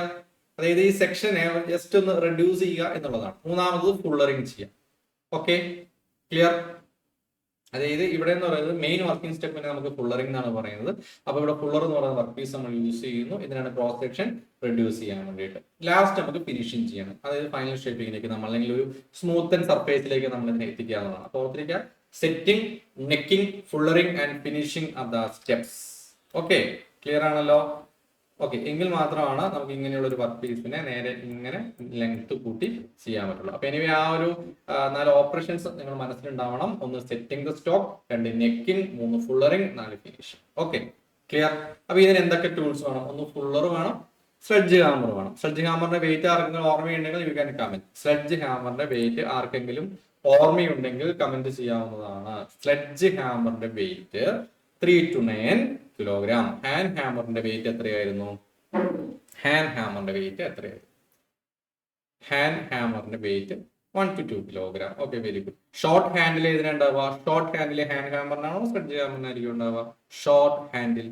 അതായത് ഈ സെക്ഷനെ ജസ്റ്റ് ഒന്ന് റെഡ്യൂസ് ചെയ്യുക എന്നുള്ളതാണ്. മൂന്നാമത് ഫുള്ളറിങ് ചെയ്യുക. ഓക്കെ. ക്ലിയർ? അതായത് ഇവിടെ എന്ന് പറയുന്നത് മെയിൻ വർക്കിംഗ് സ്റ്റെപ്പിനെ നമുക്ക് ഫുള്ളറിംഗ് എന്നാണ് പറയുന്നത്. അപ്പൊ ഇവിടെ ഫുള്ളർ എന്ന് പറയുന്ന വർക്ക് പീസ് നമ്മൾ യൂസ് ചെയ്യുന്നു. ഇതിനാണ് ക്രോസ് സെക്ഷൻ റെഡ്യൂസ് ചെയ്യാൻ വേണ്ടിയിട്ട്. ലാസ്റ്റ് നമുക്ക് ഫിനിഷിംഗ് ചെയ്യണം. അതായത് ഫൈനൽ ഷേപ്പിംഗിലേക്ക് നമ്മൾ അല്ലെങ്കിൽ ഒരു സ്മൂത്ത് ആൻഡ് സർഫേസിലേക്ക് നമ്മൾ ഇതിനെ എത്തിക്കുക എന്നുള്ളതാണ്. അപ്പോൾ ഓർത്തിരിക്കുക, setting, necking, fullering and finishing are the steps. Okay. Clear ആണല്ലോ? ഓക്കെ. എങ്കിൽ മാത്രമാണ് നമുക്ക് ഇങ്ങനെയുള്ള ഒരു വർക്ക് പീസിനെ നേരെ ഇങ്ങനെ ലെങ്ത് കൂട്ടി ചെയ്യാൻ പറ്റുള്ളൂ. അപ്പൊ എനിവേ ആ ഒരു 4 ഓപ്പറേഷൻസ് നിങ്ങൾ മനസ്സിലുണ്ടാവണം. ഒന്ന് setting the stock, 2 necking, 3 fullering, 4 finishing. Okay. Clear? അപ്പൊ ഇതിന് എന്തൊക്കെ ടൂൾസ് വേണം? ഒന്ന് ഫുള്ളർ വേണം, സ്ലെഡ്ജ് ഹാമർ വേണം. സ്ലെഡ്ജ് ഹാമറിന്റെ വെയിറ്റ് ആർക്കെങ്കിലും ഓർമ്മയുണ്ടെങ്കിൽ യു ക്യാൻ കമന്റ്. സ്ലെഡ്ജ് ഹാമറിന്റെ വെയിറ്റ് ആർക്കെങ്കിലും ഓർമ്മയുണ്ടെങ്കിൽ കമന്റ് ചെയ്യാവുന്നതാണ്. സ്ലെഡ്ജ് ഹാമറിന്റെ വെയിറ്റ് 3 to 9 കിലോഗ്രാം. ഹാൻഡ് ഹാമറിന്റെ വെയിറ്റ് എത്രയായിരുന്നു? ഹാൻഡ് ഹാമറിന്റെ വെയിറ്റ് എത്രയായിരുന്നു? ഹാൻഡ് ഹാമറിന്റെ weight 1 to 2 kilogram. Okay. Very good. Short handle ഏതിനുണ്ടാവുക? ഷോർട്ട് ഹാൻഡിൽ ഹാൻഡ് ഹാമറിനാണോ സ്ലെഡ്ജ് ഹാമറിനായിരിക്കും ഉണ്ടാവുക? Short handle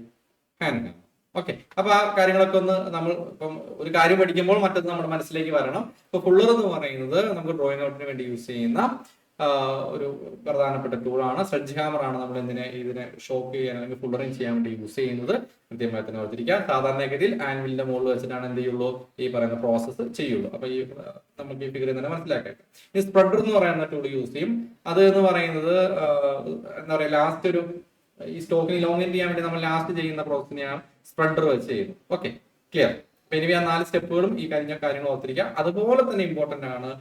hand hammer. Okay. അപ്പൊ ആ കാര്യങ്ങളൊക്കെ ഒന്ന് നമ്മൾ ഇപ്പം ഒരു കാര്യം പഠിക്കുമ്പോൾ മറ്റൊന്ന് നമ്മുടെ മനസ്സിലേക്ക് വരണം. ഇപ്പൊ ഫുള്ളർ എന്ന് പറയുന്നത് നമുക്ക് ഡ്രോയിങ് ഔട്ടിന് വേണ്ടി യൂസ് ചെയ്യുന്ന ഒരു പ്രധാനപ്പെട്ട ടൂളാണ്. സ്ലെഡ്ജ് ഹാമർ ആണ് നമ്മൾ ഇതിനെ ഷോക്ക് ചെയ്യാൻ അല്ലെങ്കിൽ ഫുള്ളറിങ് ചെയ്യാൻ വേണ്ടി യൂസ് ചെയ്യുന്നത്. കൃത്യമായി തന്നെ ഓർത്തിരിക്കുക. സാധാരണഗതിയിൽ ആൻവിലിന്റെ മുകളിൽ വെച്ചിട്ടാണ് എന്ത് ചെയ്യുള്ളൂ, ഈ പറയുന്ന പ്രോസസ്സ് ചെയ്യുള്ളൂ. അപ്പൊ ഈ നമുക്ക് ഈ ഫിഗറിൽ തന്നെ മനസ്സിലാക്കാം. ഈ സ്പ്രെഡർ എന്ന് പറയുന്ന ടൂൾ യൂസ് ചെയ്യും. അത് എന്ന് പറയുന്നത് എന്താ പറയുക, ലാസ്റ്റ് ഒരു ഈ സ്റ്റോക്കിന് ലോങ് ചെയ്യാൻ വേണ്ടി നമ്മൾ ലാസ്റ്റ് ചെയ്യുന്ന പ്രോസസ്സിനെയാണ് സ്പ്രെഡർ വെച്ച് ചെയ്യുന്നത്. Okay, clear. അപ്പൊ ഇനി ആ 4 സ്റ്റെപ്പുകളും ഈ കഴിഞ്ഞ കാര്യങ്ങൾ ഓർത്തിരിക്കുക. അതുപോലെ തന്നെ ഇമ്പോർട്ടന്റ് ആണ്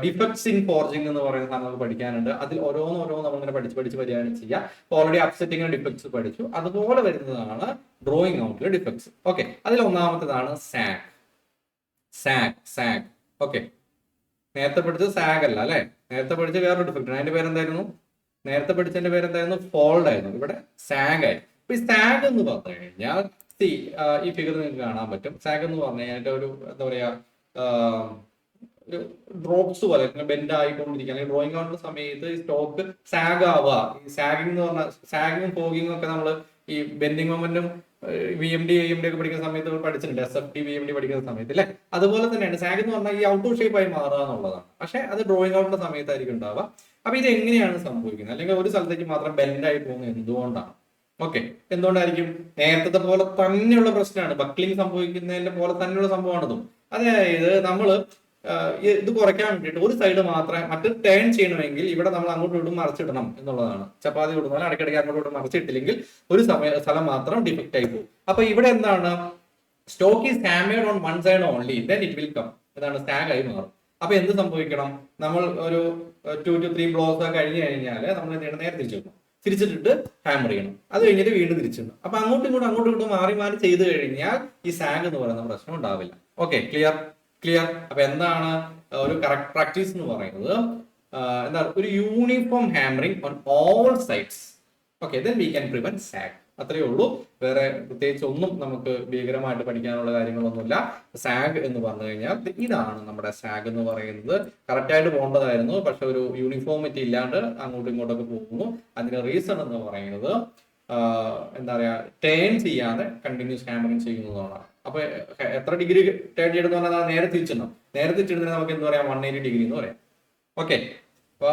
ഡിഫക്ട്സ് ഇൻ ഫോർജിങ് എന്ന് പറയുന്ന സാധനം നമുക്ക് പഠിക്കാനുണ്ട്. അതിൽ ഓരോന്നോരോന്ന് നമ്മളിങ്ങനെ പഠിച്ച് വരികയാണ് ചെയ്യുക. ഓൾറെഡി അപ്സെറ്റിംഗ് ഡിഫക്ട്സ് പഠിച്ചു. അതുപോലെ വരുന്നതാണ് ഡ്രോയിങ് ഔട്ടിലെ ഡിഫക്ട്സ്. ഓക്കെ, അതിൽ ഒന്നാമത്തേതാണ് സാഗ്. ഓക്കെ, നേരത്തെ പഠിച്ചത് സാഗ് അല്ല അല്ലെ, നേരത്തെ പഠിച്ച വേറൊരു ഡിഫക്റ്റ്. അതിന്റെ പേരെന്തായിരുന്നു? നേരത്തെ പഠിച്ചതിന്റെ പേരെന്തായിരുന്നു? ഫോൾഡ് ആയിരുന്നു. ഇവിടെ സാഗ് ആയി. അപ്പൊ ഈ സാഗ് എന്ന് പറഞ്ഞു കഴിഞ്ഞാൽ ഈ ഫിഗർ നിങ്ങൾക്ക് കാണാൻ പറ്റും. സാഗ് എന്ന് പറഞ്ഞു കഴിഞ്ഞാൽ ഒരു എന്താ പറയാ, ഒരു ഡ്രോപ്സ് പോലെ ബെൻഡ് ആയിക്കൊണ്ടിരിക്കുക. അല്ലെങ്കിൽ ഡ്രോയിങ് ഔട്ടിന്റെ സമയത്ത് ഈ സ്റ്റോക്ക് സാഗ് ആവുക. ഈ സാഗിങ് എന്ന് പറഞ്ഞാൽ സാഗിങ്ങും ഫോഗിങ്ങും ഒക്കെ നമ്മൾ ഈ ബെൻഡിങ് മൊമെന്റും VMD AMD ഒക്കെ പഠിക്കുന്ന സമയത്ത് നമ്മൾ പഠിച്ചിട്ടുണ്ട്, SFD VMD പഠിക്കുന്ന സമയത്ത് അല്ലെ. അതുപോലെ തന്നെയാണ് സാഗ് എന്ന് പറഞ്ഞാൽ ഈ ഔട്ട് ഓഫ് ഷേപ്പ് ആയി മാറുക എന്നുള്ളതാണ്. പക്ഷെ അത് ഡ്രോയിങ് ഔട്ടിന്റെ സമയത്തായിരിക്കും ഉണ്ടാവുക. അപ്പൊ ഇത് എങ്ങനെയാണ് സംഭവിക്കുന്നത്, അല്ലെങ്കിൽ ഒരു സ്ഥലത്തേക്ക് മാത്രം ബെൻഡ് ആയി പോകുന്നത് എന്തുകൊണ്ടാണ്? ഓക്കെ, എന്തുകൊണ്ടായിരിക്കും? നേരത്തെ പോലെ തന്നെയുള്ള പ്രശ്നമാണ്, ബക്ലിംഗ് സംഭവിക്കുന്നതിന്റെ പോലെ തന്നെയുള്ള സംഭവമാണിതും. അതായത് നമ്മള് ഇത് കുറയ്ക്കാൻ വേണ്ടിയിട്ട് ഒരു സൈഡ് മാത്രമേ മറ്റൊരു ടേൺ ചെയ്യണമെങ്കിൽ ഇവിടെ നമ്മൾ അങ്ങോട്ടും ഇങ്ങോട്ടും മറിച്ചിടണം എന്നുള്ളതാണ്. ചപ്പാത്തി കൊടുത്താൽ ഇടയ്ക്കിടയ്ക്ക് അങ്ങോട്ടും ഇങ്ങോട്ടും മറിച്ചിട്ടില്ലെങ്കിൽ ഒരു സ്ഥലം മാത്രം ഡിഫക്റ്റ് ആയി പോകും. അപ്പൊ ഇവിടെ എന്താണ്, stock is hammered on one side only, then it will come, എന്താണ്, സ്റ്റാഗ് ആയി മാറും. അപ്പൊ എന്ത് സംഭവിക്കണം, നമ്മൾ ഒരു 2 to 3 ബ്ലോക്സ് കഴിഞ്ഞ് കഴിഞ്ഞാൽ നമ്മൾ എന്ത് ചെയ്യണം, നേരെ തിരിച്ചിടണം. തിരിച്ചിട്ടിട്ട് ഹാമർ ചെയ്യണം. അത് കഴിഞ്ഞിട്ട് വീണ്ടും തിരിച്ചിടണം. അപ്പൊ അങ്ങോട്ടും ഇങ്ങോട്ടും മാറി ചെയ്ത് കഴിഞ്ഞാൽ ഈ സാഗ് എന്ന് പറയുന്ന പ്രശ്നം ഉണ്ടാവില്ല. Okay, clear. അപ്പൊ എന്താണ് ഒരു കറക്റ്റ് പ്രാക്ടീസ് എന്ന് പറയുന്നത്? എന്താ, ഒരു uniform hammering on all sides. Okay, then we can prevent zag. അത്രയേ ഉള്ളൂ. വേറെ പ്രത്യേകിച്ച് ഒന്നും നമുക്ക് ഭീകരമായിട്ട് പഠിക്കാനുള്ള കാര്യങ്ങളൊന്നുമില്ല. സാഗ് എന്ന് പറഞ്ഞു കഴിഞ്ഞാൽ ഇതാണ് നമ്മുടെ സാഗ് എന്ന് പറയുന്നത്. കറക്റ്റ് ആയിട്ട് പോകേണ്ടതായിരുന്നു, പക്ഷെ ഒരു യൂണിഫോമിറ്റി ഇല്ലാണ്ട് അങ്ങോട്ടും ഇങ്ങോട്ടൊക്കെ പോകുന്നു. അതിന്റെ റീസൺ എന്ന് പറയുന്നത് എന്താ പറയാ, ടേൺ ചെയ്യാതെ കണ്ടിന്യൂസ് ഹാമറിംഗ് ചെയ്യുന്നതാണ്. അപ്പൊ എത്ര ഡിഗ്രി ടേൺ ചെയ്യണമെന്ന് പറഞ്ഞാൽ നേരെ തിരിച്ചിടുന്നതിന് നമുക്ക് എന്ത് പറയാം, 180 ഡിഗ്രി എന്ന് പറയാം. ഓക്കെ, അപ്പൊ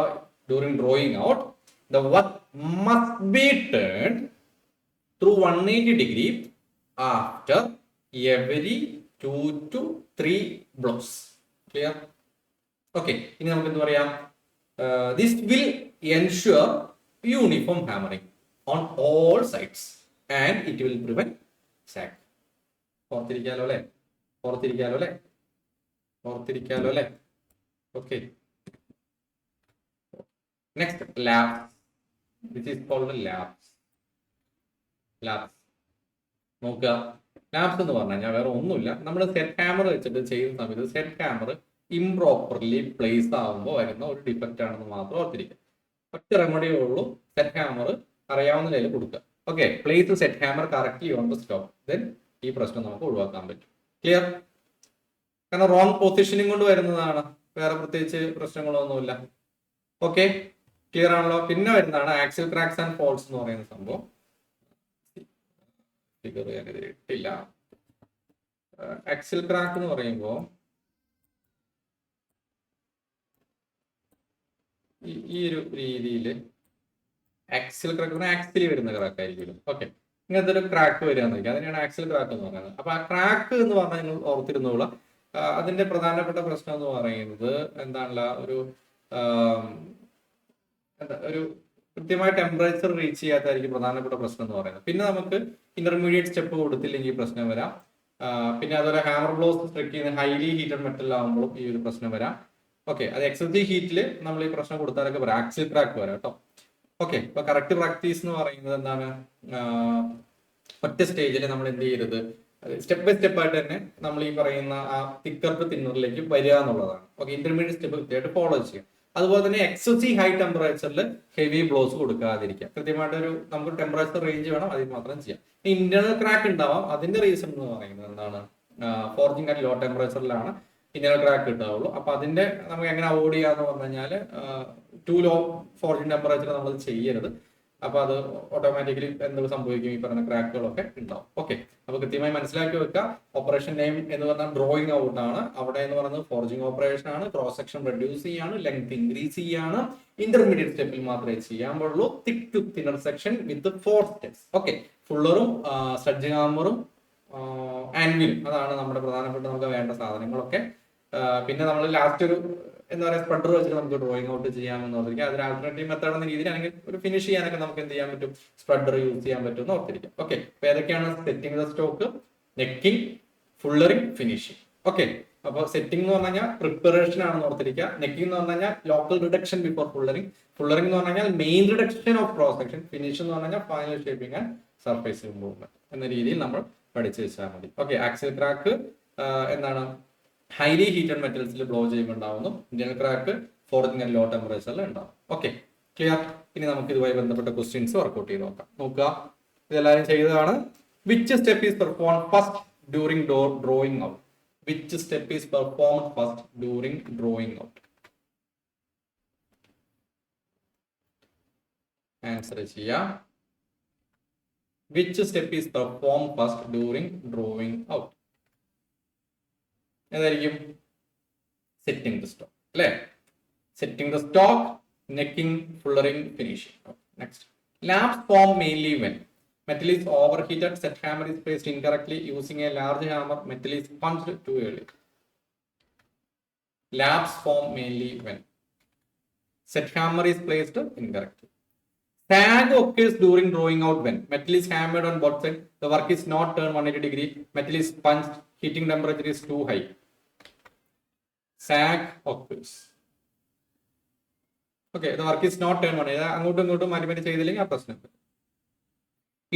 during drawing out the work must be turn through 180 degree after every 2 to 3 blows. Clear? Okay, ഇനി നമുക്ക് എന്ത് പറയാം, this will ensure uniform hammering on all sides and it will prevent sag. ഓർത്തിരിക്കാലോ അല്ലേ? Okay, next labs. This is called labs. നോക്കുക, labs എന്ന് പറഞ്ഞു കഴിഞ്ഞാൽ വേറെ ഒന്നുമില്ല. നമ്മൾ സെറ്റ് ഹാമർ വെച്ചിട്ട് ചെയ്യുന്ന സമയത്ത് സെറ്റ് ഹാമർ ഇംപ്രോപ്പർലി പ്ലേസ് ആകുമ്പോൾ വരുന്ന ഒരു ഡിഫക്റ്റ് ആണെന്ന് മാത്രം ഓർത്തിരിക്കുക. ഒറ്റ റെമഡിയേ ഉള്ളൂ, സെറ്റ് ഹാമർ അറിയാവുന്ന നിലയിൽ കൊടുക്കുക. Okay, place set hammer correctly on the stock, then ഈ പ്രശ്നം നമുക്ക് ഒഴിവാക്കാൻ പറ്റും. ക്ലിയർ? കാരണം റോങ് പൊസിഷനിങ് കൊണ്ട് വരുന്നതാണ്, വേറെ പ്രത്യേകിച്ച് പ്രശ്നങ്ങളൊന്നുമില്ല. ഓക്കെ, ക്ലിയർ ആണല്ലോ? പിന്നെ വരുന്നതാണ് ആക്സിൽ ക്രാക്സ് ആൻഡ് ഫോൾസ് എന്ന് പറയുന്ന സംഭവം. ഫിഗർ ഞാനിത് ഇട്ടില്ല. ആക്സിൽ ക്രാക്ക് എന്ന് പറയുമ്പോൾ ഈ ഒരു രീതിയിൽ ആക്സിൽ ക്രാക്ക് ആക്സിലി വരുന്ന ക്രാക്ക് ആയിരിക്കും. ഓക്കെ, ഇങ്ങനത്തെ ഒരു ക്രാക്ക് വരികയെന്നിരിക്കും, അതിനാണ് ആക്സിൽ ക്രാക്ക് എന്ന് പറയുന്നത്. അപ്പൊ ആ ക്രാക്ക് എന്ന് പറഞ്ഞാൽ നിങ്ങൾ ഓർത്തിരുന്നോളൂ. അതിന്റെ പ്രധാനപ്പെട്ട പ്രശ്നം എന്ന് പറയുന്നത് എന്താണല്ല, ഒരു കൃത്യമായ ടെമ്പറേച്ചർ റീച്ച് ചെയ്യാത്തായിരിക്കും പ്രധാനപ്പെട്ട പ്രശ്നം എന്ന് പറയുന്നത്. പിന്നെ നമുക്ക് ഇന്റർമീഡിയറ്റ് സ്റ്റെപ്പ് കൊടുത്തില്ലെങ്കിൽ പ്രശ്നം വരാം. പിന്നെ അതുപോലെ ഹാമർ ബ്ലോസ് സ്ട്രിക്ക് ചെയ്യുന്ന ഹൈലി ഹീറ്റഡ് മെറ്റൽ ആകുമ്പോഴും ഈ ഒരു പ്രശ്നം വരാം. ഓക്കെ, അത് എക്സസീവ് ഹീറ്റിൽ നമ്മൾ ഈ പ്രശ്നം കൊടുത്താലൊക്കെ വരാം, ആക്സിൽ ക്രാക്ക് വരാം കേട്ടോ. ഓക്കെ, ഇപ്പൊ കറക്റ്റ് പ്രാക്ടീസ് എന്ന് പറയുന്നത് എന്താണ്, ഒറ്റ സ്റ്റേജിൽ നമ്മൾ എന്ത് ചെയ്യരുത്, സ്റ്റെപ്പ് ബൈ സ്റ്റെപ്പ് ആയിട്ട് തന്നെ നമ്മൾ ഈ പറയുന്ന ആ തിക്കർ ടു തിന്നറിലേക്ക് വരിക എന്നുള്ളതാണ്. ഓക്കെ, ഇന്റർമീഡിയറ്റ് സ്റ്റെപ്പ് കൃത്യമായിട്ട് ഫോളോ ചെയ്യുക. അതുപോലെ തന്നെ എക്സസീവ് ഹൈ ടെമ്പറേച്ചറിൽ ഹെവി ബ്ലോസ് കൊടുക്കാതിരിക്കുക. കൃത്യമായിട്ടൊരു നമുക്ക് ടെമ്പറേച്ചർ റേഞ്ച് വേണം, അതിൽ മാത്രം ചെയ്യാം. ഇന്റേണൽ ക്രാക്ക് ഉണ്ടാവാം, അതിന്റെ റീസൺ എന്ന് പറയുന്നത് എന്താണ്, ഫോർജിങ് അറ്റ് ലോ ടെമ്പറേച്ചറിലാണ് ഇന്റേണൽ ക്രാക്ക് ഉണ്ടാവുള്ളൂ. അപ്പൊ അതിന്റെ നമുക്ക് എങ്ങനെ അവോയ്ഡ് ചെയ്യാന്ന് പറഞ്ഞു കഴിഞ്ഞാൽ ടു ലോ ഫോർജിങ് ടെമ്പറേച്ചർ നമ്മൾ ചെയ്യരുത്. അപ്പൊ അത് ഓട്ടോമാറ്റിക്കലി എന്ത് സംഭവിക്കും, ഈ പറയുന്ന ക്രാക്കുകളൊക്കെ ഉണ്ടാവും. ഓക്കെ, അപ്പൊ കൃത്യമായി മനസ്സിലാക്കി വെക്കുക. ഓപ്പറേഷൻ നെയിം എന്ന് പറഞ്ഞാൽ ഡ്രോയിങ് ഔട്ട് ആണ്. അവിടെ എന്ന് പറയുന്നത് ഫോർജിങ് ഓപ്പറേഷൻ ആണ്. ക്രോസ് സെക്ഷൻ റെഡ്യൂസ് ചെയ്യാണ്, ലെങ്ത് ഇൻക്രീസ് ചെയ്യാണ്. ഇന്റർമീഡിയറ്റ് സ്റ്റെപ്പിൽ മാത്രമേ ചെയ്യാൻ പാടുള്ളൂ. Thick to thinner section with 4 steps. Okay, ഫുള്ളറും സ്ലഡ്ജ് ഹാമറും ആൻവിലും, അതാണ് നമ്മുടെ പ്രധാനപ്പെട്ട നമുക്ക് വേണ്ട സാധനങ്ങളൊക്കെ. പിന്നെ നമ്മൾ ലാസ്റ്റ് ഒരു എന്താ പറയുക സ്പ്രെഡർ വെച്ചിട്ട് നമുക്ക് ഡ്രോയിങ് ഔട്ട് ചെയ്യാമെന്ന് ഓർത്തിരിക്കുക. അതിന് ആൾട്ടർനേറ്റീവ് മെത്തേഡ് എന്ന രീതിയിൽ അല്ലെങ്കിൽ ഒരു ഫിനിഷ് ചെയ്യാനൊക്കെ നമുക്ക് എന്ത് ചെയ്യാൻ പറ്റും, സ്പ്രെഡർ യൂസ് ചെയ്യാൻ പറ്റും എന്ന് ഓർത്തിരിക്കാം. ഓക്കെ, അപ്പൊ ഏതൊക്കെയാണ് setting the stock, necking, fullering, finishing. Okay, അപ്പൊ സെറ്റിംഗ് എന്ന് പറഞ്ഞു കഴിഞ്ഞാൽ പ്രിപ്പറേഷൻ ആണെന്ന് ഓർത്തിരിക്കുക. നെക്കിംഗ് എന്ന് പറഞ്ഞു കഴിഞ്ഞാൽ local reduction before fullering. Fullering എന്ന് പറഞ്ഞു കഴിഞ്ഞാൽ main reduction of cross section. Finish എന്ന് പറഞ്ഞു കഴിഞ്ഞാൽ final shaping and surface improvement എന്ന രീതിയിൽ നമ്മൾ പഠിച്ചു വെച്ചാൽ മതി. ഓക്കെ, ആക്സിൽ ക്രാക്ക് എന്താണ്, ഹൈലി ഹീറ്റഡ് മെറ്റൽസിൽ ബ്ലോ ചെയ്യുമ്പോൾ ഉണ്ടാവുന്നു. Internal crack forging and low ടെമ്പറേച്ചറിൽ ഉണ്ടാവും. Okay, clear. ഇനി നമുക്ക് ഇതുമായി ബന്ധപ്പെട്ട ക്വസ്റ്റ്യൻസ് വർക്ക്ഔട്ട് ചെയ്ത് നോക്കാം. നോക്കുക, ഇതെല്ലാവരും ചെയ്തതാണ്. Which step is perform first during drawing out? Which step is perform first during drawing out? Answer ചെയ്യാം. Which step is perform first during drawing out? ഏതായിരിക്കും? സെറ്റിംഗ് ദ സ്റ്റോക്ക് അല്ലേ? Setting the stock, necking, fullering, finishing. Next, laps form mainly when metal is overheated, set hammer is placed incorrectly, using a large hammer metal is punched too early. Laps form mainly when set hammer is placed incorrectly. Sag occurs during drawing out when metal is hammered on both sides, the work is not turned 180 degree, metal is punched, heating temperature is too high. Sag occurs. Okay, the work is not turned 180. അങ്ങോട്ടും ഇങ്ങോട്ടും മാറ്റി ചെയ്തില്ലെങ്കിൽ ആ പ്രശ്നം.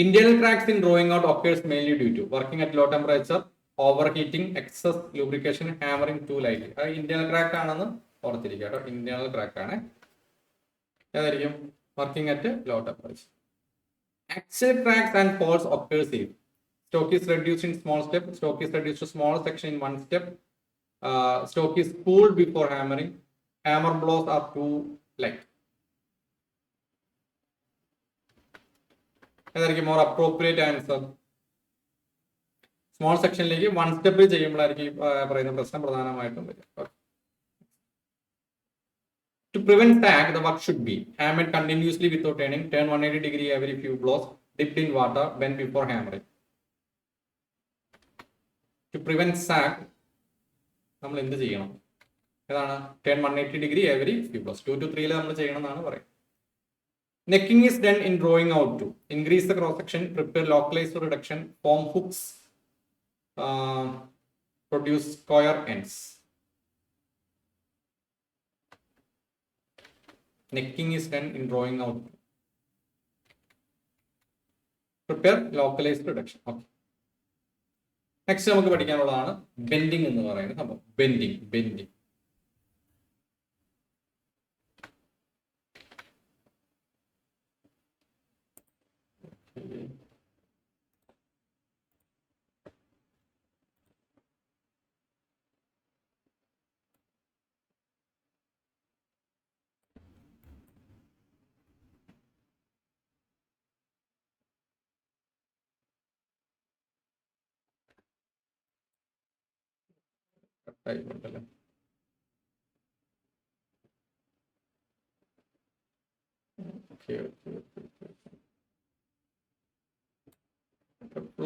Internal cracks in drawing out occurs mainly due to working at low temperature, overheating, excess lubrication, hammering too lightly. അത് internal crack ആണെന്ന് ഓർത്തിരിക്കുക കേട്ടോ. ഇന്റേണൽ ക്രാക്ക് ആണ്. ഏതായിരിക്കും? Working at low temperature. Axial cracks and faults occurs if stock is reduced in small step, stock is reduced to small section in one step, stock is cooled before hammering, hammer blows are too light. ഏതായിരിക്കും more appropriate answer? Small സെക്ഷനിലേക്ക് 1 step ചെയ്യുമ്പോഴായിരിക്കും പറയുന്ന പ്രശ്നം പ്രധാനമായിട്ടും വരും. To prevent sag, the work should be hammered continuously without turning, turn 180 degree every few blows, dipped in water, bend before hammering. To prevent sag, നമ്മൾ എന്ത് ചെയ്യണം? ഏതാണ്? turn 180 degree every few blows. 2 to 3 നമ്മൾ ചെയ്യണം എന്നാണ് പറയുന്നത്. Necking is done in drawing out to increase the cross section, prepare localized reduction, form hooks, produce square ends. Necking is done in drawing out to prepare localized reduction. Okay. Next നമുക്ക് പഠിക്കാനുള്ളതാണ് bending എന്ന് പറയുന്ന സംഭവം. Bending. ആയിക്കോട്ടല്ലേ.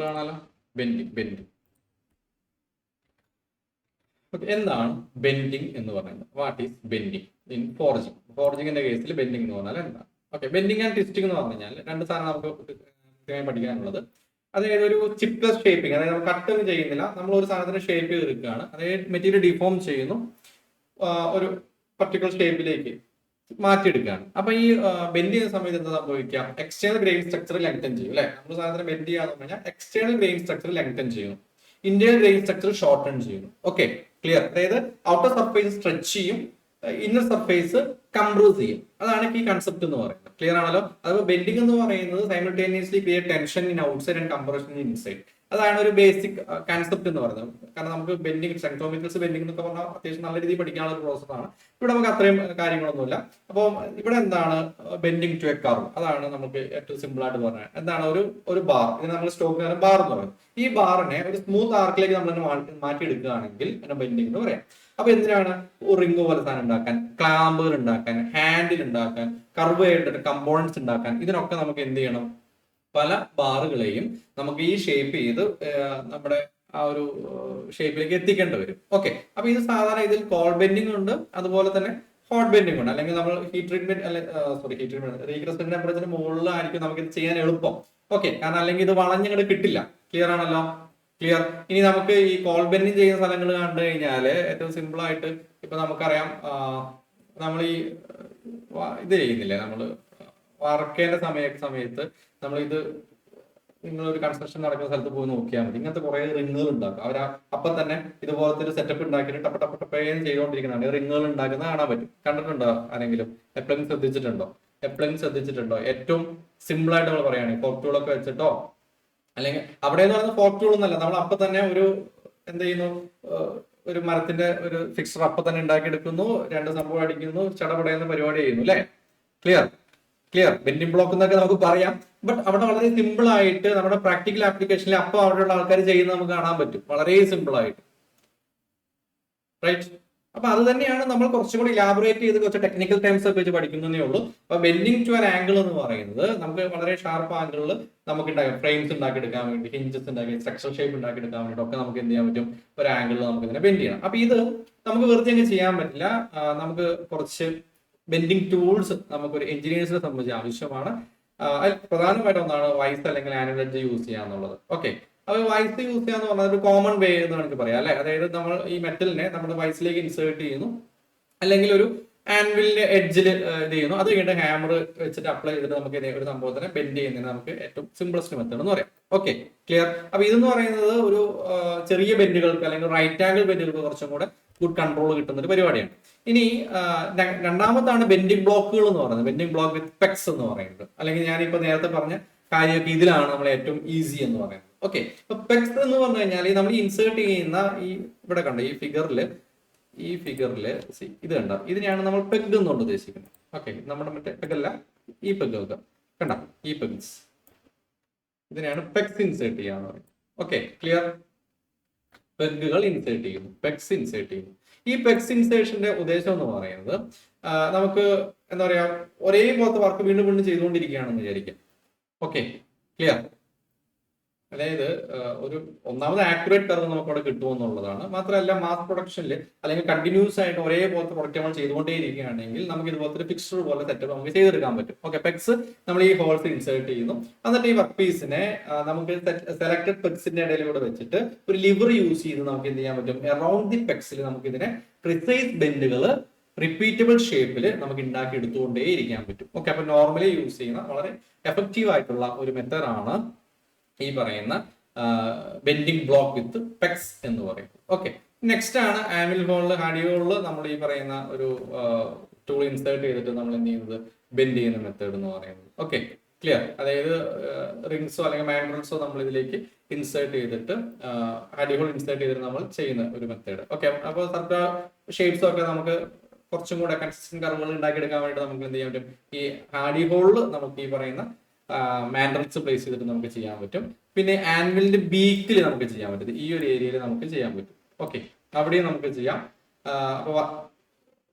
ആണല്ലോ bending. എന്താണ് bending എന്ന് പറയുന്നത്? What is bending in forging? ഫോർജിങ്ങിന്റെ കേസിൽ ബെൻഡിങ് എന്ന് പറഞ്ഞാൽ എന്താണ്? ഓക്കെ, ബെൻഡിങ് ആൻഡ് ട്വിസ്റ്റിംഗ് എന്ന് പറഞ്ഞു കഴിഞ്ഞാൽ രണ്ട് സാധനം നമുക്ക് കൃത്യമായി പഠിക്കാനുള്ളത്. അതായത് ഒരു ചിപ്ലെസ് ഷേപ്പിംഗ്, അതായത് നമ്മൾ കട്ടൊന്നും ചെയ്യുന്നില്ല, നമ്മൾ ഒരു സാധനത്തിന് ഷേപ്പ് ചെയ്തെടുക്കുകയാണ്. അതായത് മെറ്റീരിയൽ ഡിഫോം ചെയ്യുന്നു, ഒരു പർട്ടിക്കുലർ ഷേപ്പിലേക്ക് മാറ്റിയെടുക്കുകയാണ്. അപ്പൊ ഈ ബെൻഡ് ചെയ്യുന്ന സമയത്ത് എന്താ സംഭവിക്കാം? എക്സ്റ്റേണൽ ഗ്രെയിൻ സ്ട്രക്ചർ ലെങ്തൻ ചെയ്യും അല്ലെ? നമ്മൾ സാധനം ബെൻഡ് ചെയ്യാന്ന് പറഞ്ഞാൽ എക്സ്റ്റേണൽ ഗ്രെയിൻ സ്ട്രക്ചർ ലെങ്തൻ ചെയ്യുന്നു, ഇന്റേണൽ ഗ്രെയിൻ സ്ട്രക്ചർ ഷോർട്ടൺ ചെയ്യുന്നു. Okay, clear. അതായത് ഔട്ടർ സർഫേസ് സ്ട്രെച്ച് ചെയ്യും, ഇന്നർ സർഫേസ് കംപ്രസ് ചെയ്യും. അതാണ് ഈ കൺസെപ്റ്റ് എന്ന് പറയുന്നത്. ക്ലിയർ ആണല്ലോ? അതുപോലെ ബെൻഡിങ് എന്ന് പറയുന്നത് simultaneously create tension in outside and compression in inside. അതാണ് ഒരു ബേസിക് കൺസെപ്റ്റ് എന്ന് പറയുന്നത്. കാരണം നമുക്ക് ബെൻഡിങ് ടെക്നോമെട്രിക്സ് ബെൻഡിങ് എന്നൊക്കെ പറഞ്ഞാൽ അത്യാവശ്യം നല്ല രീതിയിൽ പഠിക്കാനുള്ള ഒരു പ്രോസസ്സാണ്. ഇവിടെ നമുക്ക് അത്രയും കാര്യങ്ങളൊന്നുമില്ല. അപ്പോൾ ഇവിടെ എന്താണ് ബെൻഡിങ് ടു എ കർവ്, അതാണ് നമുക്ക് ഏറ്റവും സിമ്പിൾ ആയിട്ട് പറഞ്ഞത്. എന്താണ് ഒരു ബാർ, ഇതിന് നമ്മൾ സ്റ്റോക്ക് ബാർ എന്ന് പറയും. ഈ ബാറിനെ ഒരു സ്മൂത്ത് ആർക്കിലേക്ക് നമ്മൾ മാറ്റിയെടുക്കുകയാണെങ്കിൽ ബെൻഡിങ് എന്ന് പറയാം. അപ്പൊ എന്തിനാണ് റിംഗ് പോലെ സാധനം ഉണ്ടാക്കാൻ, ക്ലാമ്പുകൾ ഉണ്ടാക്കാൻ, ഹാൻഡിൽ ഉണ്ടാക്കാൻ, കർവ് ആയിട്ട് കമ്പോണൻസ് ഉണ്ടാക്കാൻ, ഇതിനൊക്കെ നമുക്ക് എന്ത് ചെയ്യണം, പല ബാറുകളെയും നമുക്ക് ഈ ഷേപ്പ് ചെയ്ത് നമ്മുടെ ആ ഒരു ഷേപ്പിലേക്ക് എത്തിക്കേണ്ടി വരും. ഓക്കെ, അപ്പൊ ഇത് സാധാരണ ഇതിൽ കോൾ ബെൻഡിങ് ഉണ്ട്, അതുപോലെ തന്നെ ഹോട്ട് ബെൻഡിങ് ഉണ്ട്. അല്ലെങ്കിൽ നമ്മൾ ഹീറ്റ് ട്രീറ്റ്മെന്റ് റീക്രസ്റ്റന്റ് ടെമ്പറേച്ചറിന് മുകളിലായിരിക്കും നമുക്ക് ഇത് ചെയ്യാൻ എളുപ്പം. ഓക്കെ, കാരണം അല്ലെങ്കിൽ ഇത് വളഞ്ഞങ്ങോട്ട് കിട്ടില്ല. ക്ലിയർ ആണല്ലോ? ക്ലിയർ. ഇനി നമുക്ക് ഈ കോൾ ബെൻഡിങ് ചെയ്യുന്ന സ്ഥലങ്ങൾ കണ്ടു കഴിഞ്ഞാല് ഏറ്റവും സിമ്പിൾ ആയിട്ട് ഇപ്പൊ നമുക്കറിയാം, നമ്മൾ ഈ ഇത് ചെയ്യുന്നില്ലേ, നമ്മൾ വറക്കേണ്ട സമയത്ത് നമ്മൾ ഇത്, നിങ്ങളൊരു കൺസ്ട്രക്ഷൻ നടക്കുന്ന സ്ഥലത്ത് പോയി നോക്കിയാൽ മതി, ഇങ്ങനത്തെ കുറെ റിങ്ങുകൾ ഉണ്ടാക്കും. അവർ അപ്പൊ തന്നെ ഇതുപോലത്തെ ഒരു സെറ്റപ്പ് ഉണ്ടാക്കിയിട്ട് ടപ്പേന്ന് ചെയ്തുകൊണ്ടിരിക്കുന്നതാണ്. റിങ്ങുകൾ ഉണ്ടാക്കുന്ന കാണാൻ പറ്റും. കണ്ടിട്ടുണ്ടോ ആരെങ്കിലും? എപ്പോഴും ശ്രദ്ധിച്ചിട്ടുണ്ടോ? ഏറ്റവും സിമ്പിൾ ആയിട്ട് നമ്മൾ പറയുകയാണെങ്കിൽ ഫോർക്ക് ടൂളൊക്കെ വെച്ചിട്ടോ, അല്ലെങ്കിൽ അവിടെ എന്ന് പറയുന്നത് ഫോർക്ക് ടൂൾ എന്നല്ല, നമ്മൾ അപ്പൊ തന്നെ ഒരു എന്ത് ചെയ്യുന്നു, ഒരു മരത്തിന്റെ ഒരു ഫിക്സർ അപ്പൊ തന്നെ ഉണ്ടാക്കിയെടുക്കുന്നു, രണ്ട് സംഭവം അടിക്കുന്നു, ചടപടയുന്ന പരിപാടി ചെയ്യുന്നു അല്ലെ? ക്ലിയർ. ബെൻഡിങ് ബ്ലോക്ക് എന്നൊക്കെ നമുക്ക് പറയാം. ബട്ട് അവിടെ വളരെ സിമ്പിൾ ആയിട്ട് നമ്മുടെ പ്രാക്ടിക്കൽ ആപ്ലിക്കേഷനിൽ അപ്പോൾ അവിടെയുള്ള ആൾക്കാർ ചെയ്യുന്നത് നമുക്ക് കാണാൻ പറ്റും, വളരെ സിമ്പിൾ ആയിട്ട്. റൈറ്റ്. അപ്പൊ അത് തന്നെയാണ് നമ്മൾ കുറച്ചും കൂടി ഇലാബറേറ്റ് ചെയ്ത് കുറച്ച് ടെക്നിക്കൽ ടേംസ് ഒക്കെ വെച്ച് പഠിക്കുന്നതേ ഉള്ളൂ. അപ്പൊ ബെൻഡിങ് ടു ആൻ ആംഗിൾ എന്ന് പറയുന്നത് നമുക്ക് വളരെ ഷാർപ്പ് ആംഗിളിൽ നമുക്ക് ഫ്രെയിംസ് ഉണ്ടാക്കിയെടുക്കാൻ വേണ്ടി, ഹിഞ്ചസ് ഉണ്ടാക്കി, സ്ട്രക്ചർ ഷേപ്പ് ഉണ്ടാക്കിയെടുക്കാൻ വേണ്ടി ഒക്കെ നമുക്ക് എന്ത് ചെയ്യാൻ പറ്റും, ഒരു ആംഗിളിൽ നമുക്ക് ഇതിനെ ബെൻഡ് ചെയ്യണം. അപ്പൊ ഇത് നമുക്ക് വെറുതെ അങ്ങ് ചെയ്യാൻ പറ്റില്ല. നമുക്ക് കുറച്ച് ബെൻഡിങ് ടൂൾസ് നമുക്കൊരു എഞ്ചിനീയേഴ്സിനെ സംബന്ധിച്ച് ആവശ്യമാണ്. അതിൽ പ്രധാനമായിട്ട് ഒന്നാണ് വൈസ് അല്ലെങ്കിൽ ആനുവൽ എഡ്ജ് യൂസ് ചെയ്യാന്നുള്ളത്. ഓക്കെ, അപ്പൊ വൈസ് യൂസ് ചെയ്യാന്ന് പറഞ്ഞാൽ ഒരു കോമൺ വേ എന്ന് നമുക്ക് പറയാം അല്ലെ. അതായത് നമ്മൾ ഈ മെറ്റലിനെ നമ്മുടെ വൈസിലേക്ക് ഇൻസേർട്ട് ചെയ്യുന്നു, അല്ലെങ്കിൽ ഒരു ആൻവിലിന്റെ എഡ്ജിൽ ഇത് ചെയ്യുന്നു, അത് കഴിഞ്ഞിട്ട് ഹാമർ വെച്ചിട്ട് അപ്ലൈ ചെയ്തിട്ട് നമുക്ക് ഒരു സംഭവത്തിനെ ബെൻഡ് ചെയ്യുന്നതിന് നമുക്ക് ഏറ്റവും സിംപ്ലസ്റ്റ് മെത്തേഡ് എന്ന് പറയാം. Okay, clear. അപ്പൊ ഇതെന്ന് പറയുന്നത് ഒരു ചെറിയ ബെൻഡുകൾക്ക് അല്ലെങ്കിൽ റൈറ്റ് ആംഗിൾ ബെൻഡുകൾക്ക് കുറച്ചും കൂടെ ഗുഡ് കൺട്രോൾ കിട്ടുന്ന ഒരു പരിപാടിയാണ്. ഇനി രണ്ടാമത്താണ് ബെൻഡിങ് ബ്ലോക്കുകൾ എന്ന് പറയുന്നത്, ബെൻഡിങ് ബ്ലോക്ക് വിത്ത് പെക്സ് എന്ന് പറയുന്നത്. അല്ലെങ്കിൽ ഞാനിപ്പോ നേരത്തെ പറഞ്ഞ കാര്യമൊക്കെ ഇതിലാണ് നമ്മൾ ഏറ്റവും ഈസി എന്ന് പറയുന്നത്. ഓക്കെ, അപ്പൊ പെക്സ് എന്ന് പറഞ്ഞു കഴിഞ്ഞാൽ നമ്മൾ ഇൻസേർട്ട് ചെയ്യുന്ന ഈ ഇവിടെ കണ്ട ഈ ഫിഗറിൽ ഇത് കണ്ട, ഇതിനെയാണ് നമ്മൾ പെഗ് എന്നുകൊണ്ട് ഉദ്ദേശിക്കുന്നത്. ഓക്കെ, നമ്മുടെ മറ്റേ പെഗല്ല, ഈ പെഗ് ഒക്കെ കണ്ട, ഈ പെഗ്സ്, ഇതിനെയാണ് പെക്സ് ഇൻസേർട്ട് ചെയ്യാന്ന് പറയുന്നത്. Okay, clear. പെഗുകൾ ഇൻസേർട്ട് ചെയ്യുന്നു, പെക്സ് ഇൻസേർട്ട് ചെയ്യുന്നു. ഈ പെക്സ് ഇൻസേർഷന്റെ ഉദ്ദേശം എന്ന് പറയുന്നത് നമുക്ക് എന്താ പറയാ, ഒരേപോലത്തെ വർക്ക് വീണ്ടും ചെയ്തുകൊണ്ടിരിക്കുകയാണെന്ന് വിചാരിക്കാം. Okay, clear. അതായത് ഒരു ഒന്നാമത് ആക്യുറേറ്റ് കർവ് നമുക്ക് അവിടെ കിട്ടുമെന്നുള്ളതാണ്. മാത്രമല്ല മാസ് പ്രൊഡക്ഷനിൽ അല്ലെങ്കിൽ കണ്ടിന്യൂസ് ആയിട്ട് ഒരേപോലത്തെ പ്രൊഡക്റ്റ് നമ്മൾ ചെയ്തുകൊണ്ടേയിരിക്കുകയാണെങ്കിൽ നമുക്ക് ഇതുപോലത്തെ ഫിക്സർ പോലെ സെറ്റപ്പ് നമുക്ക് ചെയ്തെടുക്കാൻ പറ്റും. ഓക്കെ, പെക്സ് നമ്മൾ ഈ ഹോൾസ് ഇൻസേർട്ട് ചെയ്യുന്നു. എന്നിട്ട് ഈ വർക്ക് പീസിനെ നമുക്ക് സെലക്ടഡ് പെക്സിന്റെ ഇടയിലൂടെ വെച്ചിട്ട് ഒരു ലിവർ യൂസ് ചെയ്ത് നമുക്ക് എന്ത് ചെയ്യാൻ പറ്റും, അറൌണ്ട് ദി പെക്സിൽ നമുക്ക് ഇതിനെ പ്രിസൈസ് ബെൻഡുകൾ റിപ്പീറ്റബിൾ ഷേപ്പിൽ നമുക്ക് ഉണ്ടാക്കി എടുത്തുകൊണ്ടേ ഇരിക്കാൻ പറ്റും. ഓക്കെ, അപ്പൊ നോർമലി യൂസ് ചെയ്യുന്ന വളരെ എഫക്റ്റീവ് ആയിട്ടുള്ള ഒരു മെത്തേഡാണ് ഈ പറയുന്ന ബെൻഡിങ് ബ്ലോക്ക് വിത്ത് പെക്സ് എന്ന് പറയുന്നത്. ഓക്കെ, നെക്സ്റ്റ് ആണ് ആനുവൽ ഹോളിൽ, ഹാഡി ഹോളിൽ നമ്മൾ ഈ പറയുന്ന ഒരു ടൂൾ ഇൻസേർട്ട് ചെയ്തിട്ട് നമ്മൾ എന്ത് ചെയ്യുന്നത്, ബെൻഡ് ചെയ്യുന്ന മെത്തേഡ് എന്ന് പറയുന്നത്. Okay, clear. അതായത് റിങ്സോ അല്ലെങ്കിൽ മാൻഡ്രൽസോ നമ്മൾ ഇതിലേക്ക് ഇൻസേർട്ട് ചെയ്തിട്ട് ഹാഡി ഹോൾ ഇൻസേർട്ട് ചെയ്തിട്ട് നമ്മൾ ചെയ്യുന്ന ഒരു മെത്തേഡ്. ഓക്കെ, അപ്പോൾ സർക്കുലർ ഷേപ്സോ ഒക്കെ നമുക്ക് കുറച്ചും കൂടെ കൺസിസ്റ്റന്റ് കർവുകൾ ഉണ്ടാക്കിയെടുക്കാൻ വേണ്ടി നമുക്ക് എന്ത് ചെയ്യാൻ പറ്റും, ഈ ഹാഡി ഹോളിൽ നമുക്ക് ഈ പറയുന്ന മാൻഡ്രൽസ് പ്ലേസ് ചെയ്തിട്ട് നമുക്ക് ചെയ്യാൻ പറ്റും. പിന്നെ ആൻവിലിന്റെ ബീക്കിൽ നമുക്ക് ചെയ്യാൻ പറ്റും, ഈ ഒരു ഏരിയയിൽ നമുക്ക് ചെയ്യാൻ പറ്റും. ഓക്കെ, അവിടെയും നമുക്ക് ചെയ്യാം,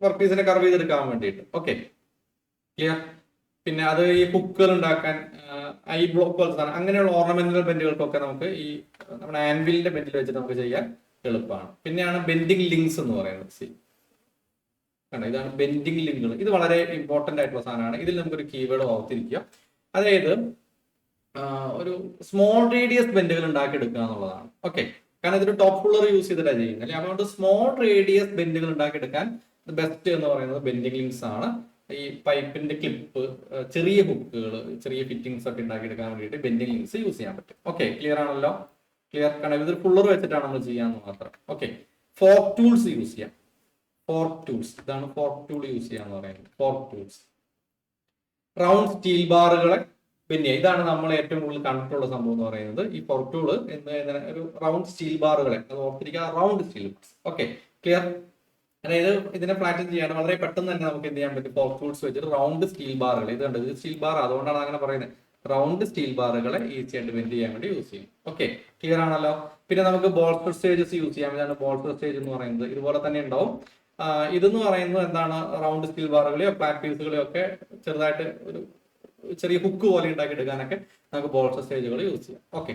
വർക്ക് പീസിനെ കർവ് ചെയ്തെടുക്കാൻ വേണ്ടിയിട്ട്. Okay, clear. പിന്നെ അത് ഈ ഹുക്കുകൾ ഉണ്ടാക്കാൻ, ഐ ബ്ലോക്ക് പോലത്തെ സാധനം, അങ്ങനെയുള്ള ഓർണമെന്റൽ ബെൻഡുകൾക്കൊക്കെ നമുക്ക് ഈ നമ്മുടെ ആൻവിലിന്റെ ബെൻഡിൽ വെച്ചിട്ട് നമുക്ക് ചെയ്യാൻ എളുപ്പമാണ്. പിന്നെയാണ് ബെൻഡിങ് ലിങ്ക്സ് എന്ന് പറയുന്നത്. ഇതാണ് ബെൻഡിങ് ലിങ്കുകൾ. ഇത് വളരെ ഇമ്പോർട്ടന്റ് ആയിട്ടുള്ള സാധനമാണ്. ഇതിൽ നമുക്കൊരു കീവേഡ് ഓർത്തിരിക്കുക. അതായത് ഒരു സ്മോൾ റേഡിയസ് ബെൻഡുകൾ ഉണ്ടാക്കിയെടുക്കുക എന്നുള്ളതാണ്. ഓക്കെ, കാരണം ഇതൊരു ടോപ്പ് ഫുള്ളർ യൂസ് ചെയ്തിട്ടാണ് ചെയ്യുന്നത് അല്ലെ. അതുകൊണ്ട് സ്മോൾ റേഡിയസ് ബെൻഡുകൾ ഉണ്ടാക്കിയെടുക്കാൻ ബെസ്റ്റ് എന്ന് പറയുന്നത് ബെൻഡിങ് ലിങ്ക്സ് ആണ്. ഈ പൈപ്പിന്റെ ക്ലിപ്പ്, ചെറിയ ഹുക്കുകൾ, ചെറിയ ഫിറ്റിംഗ്സ് ഒക്കെ ഉണ്ടാക്കിയെടുക്കാൻ വേണ്ടിയിട്ട് ബെൻഡിങ് ലിങ്ക്സ് യൂസ് ചെയ്യാൻ പറ്റും. ഓക്കെ, ക്ലിയർ ആണല്ലോ? ക്ലിയർ. കാരണം ഇതൊരു ഫുള്ളർ വെച്ചിട്ടാണ് നമ്മൾ ചെയ്യാന്ന് മാത്രം. ഓക്കെ, ഫോർക്ക് ടൂൾസ് യൂസ് ചെയ്യാം. ഫോർക്ക് ടൂൾസ്, ഇതാണ് ഫോർക്ക് ടൂൾ യൂസ് ചെയ്യാന്ന് പറയുന്നത്. ഫോർക്ക് ടൂൾസ്, റൗണ്ട് സ്റ്റീൽ ബാറുകളെ പിന്നെ ഇതാണ് നമ്മൾ ഏറ്റവും കൂടുതൽ കണ്ടിട്ടുള്ള സംഭവം എന്ന് പറയുന്നത്. ഈ ഫോർക്യൂള് എന്ന് ഒരു റൗണ്ട് സ്റ്റീൽ ബാറുകളെ അത് ഓർത്തിരിക്കുക, round steel bars. Okay, clear. അതായത് ഇതിനെ ഫ്ലാറ്റൻ ചെയ്യാൻ വളരെ പെട്ടെന്ന് തന്നെ നമുക്ക് എന്ത് ചെയ്യാൻ പറ്റും, ഫോർക്യൂൾസ് വെച്ചിട്ട് റൗണ്ട് സ്റ്റീൽ ബാറുകൾ, ഇത് കണ്ടത് ഇത് സ്റ്റീൽ ബാർ, അതുകൊണ്ടാണ് അങ്ങനെ പറയുന്നത്. റൗണ്ട് സ്റ്റീൽ ബാറുകളെ ഈസി ആയിട്ട് ബെൻഡ് ചെയ്യാൻ വേണ്ടി യൂസ് ചെയ്യും. ഓക്കെ, ക്ലിയർ ആണല്ലോ. പിന്നെ നമുക്ക് ബോൾസ്റ്റർ സ്റ്റേജസ് യൂസ് ചെയ്യാം. ഇതാണ് ബോൾസ്റ്റർ സ്റ്റേജ് എന്ന് പറയുന്നത്. ഇതുപോലെ തന്നെ ഉണ്ടാവും. ഇതെന്ന് പറയുന്നത് എന്താണ്, റൗണ്ട് സ്റ്റീൽ ബാറുകളെയോ ഫ്ലാറ്റ് പീസുകളെയോ ഒക്കെ ചെറുതായിട്ട് ഒരു ചെറിയ ഹുക്ക് പോലെ ഉണ്ടാക്കി എടുക്കാനൊക്കെ നമുക്ക് ബോൾസ്റ്റർ സ്റ്റേജുകൾ യൂസ് ചെയ്യാം. ഓക്കെ,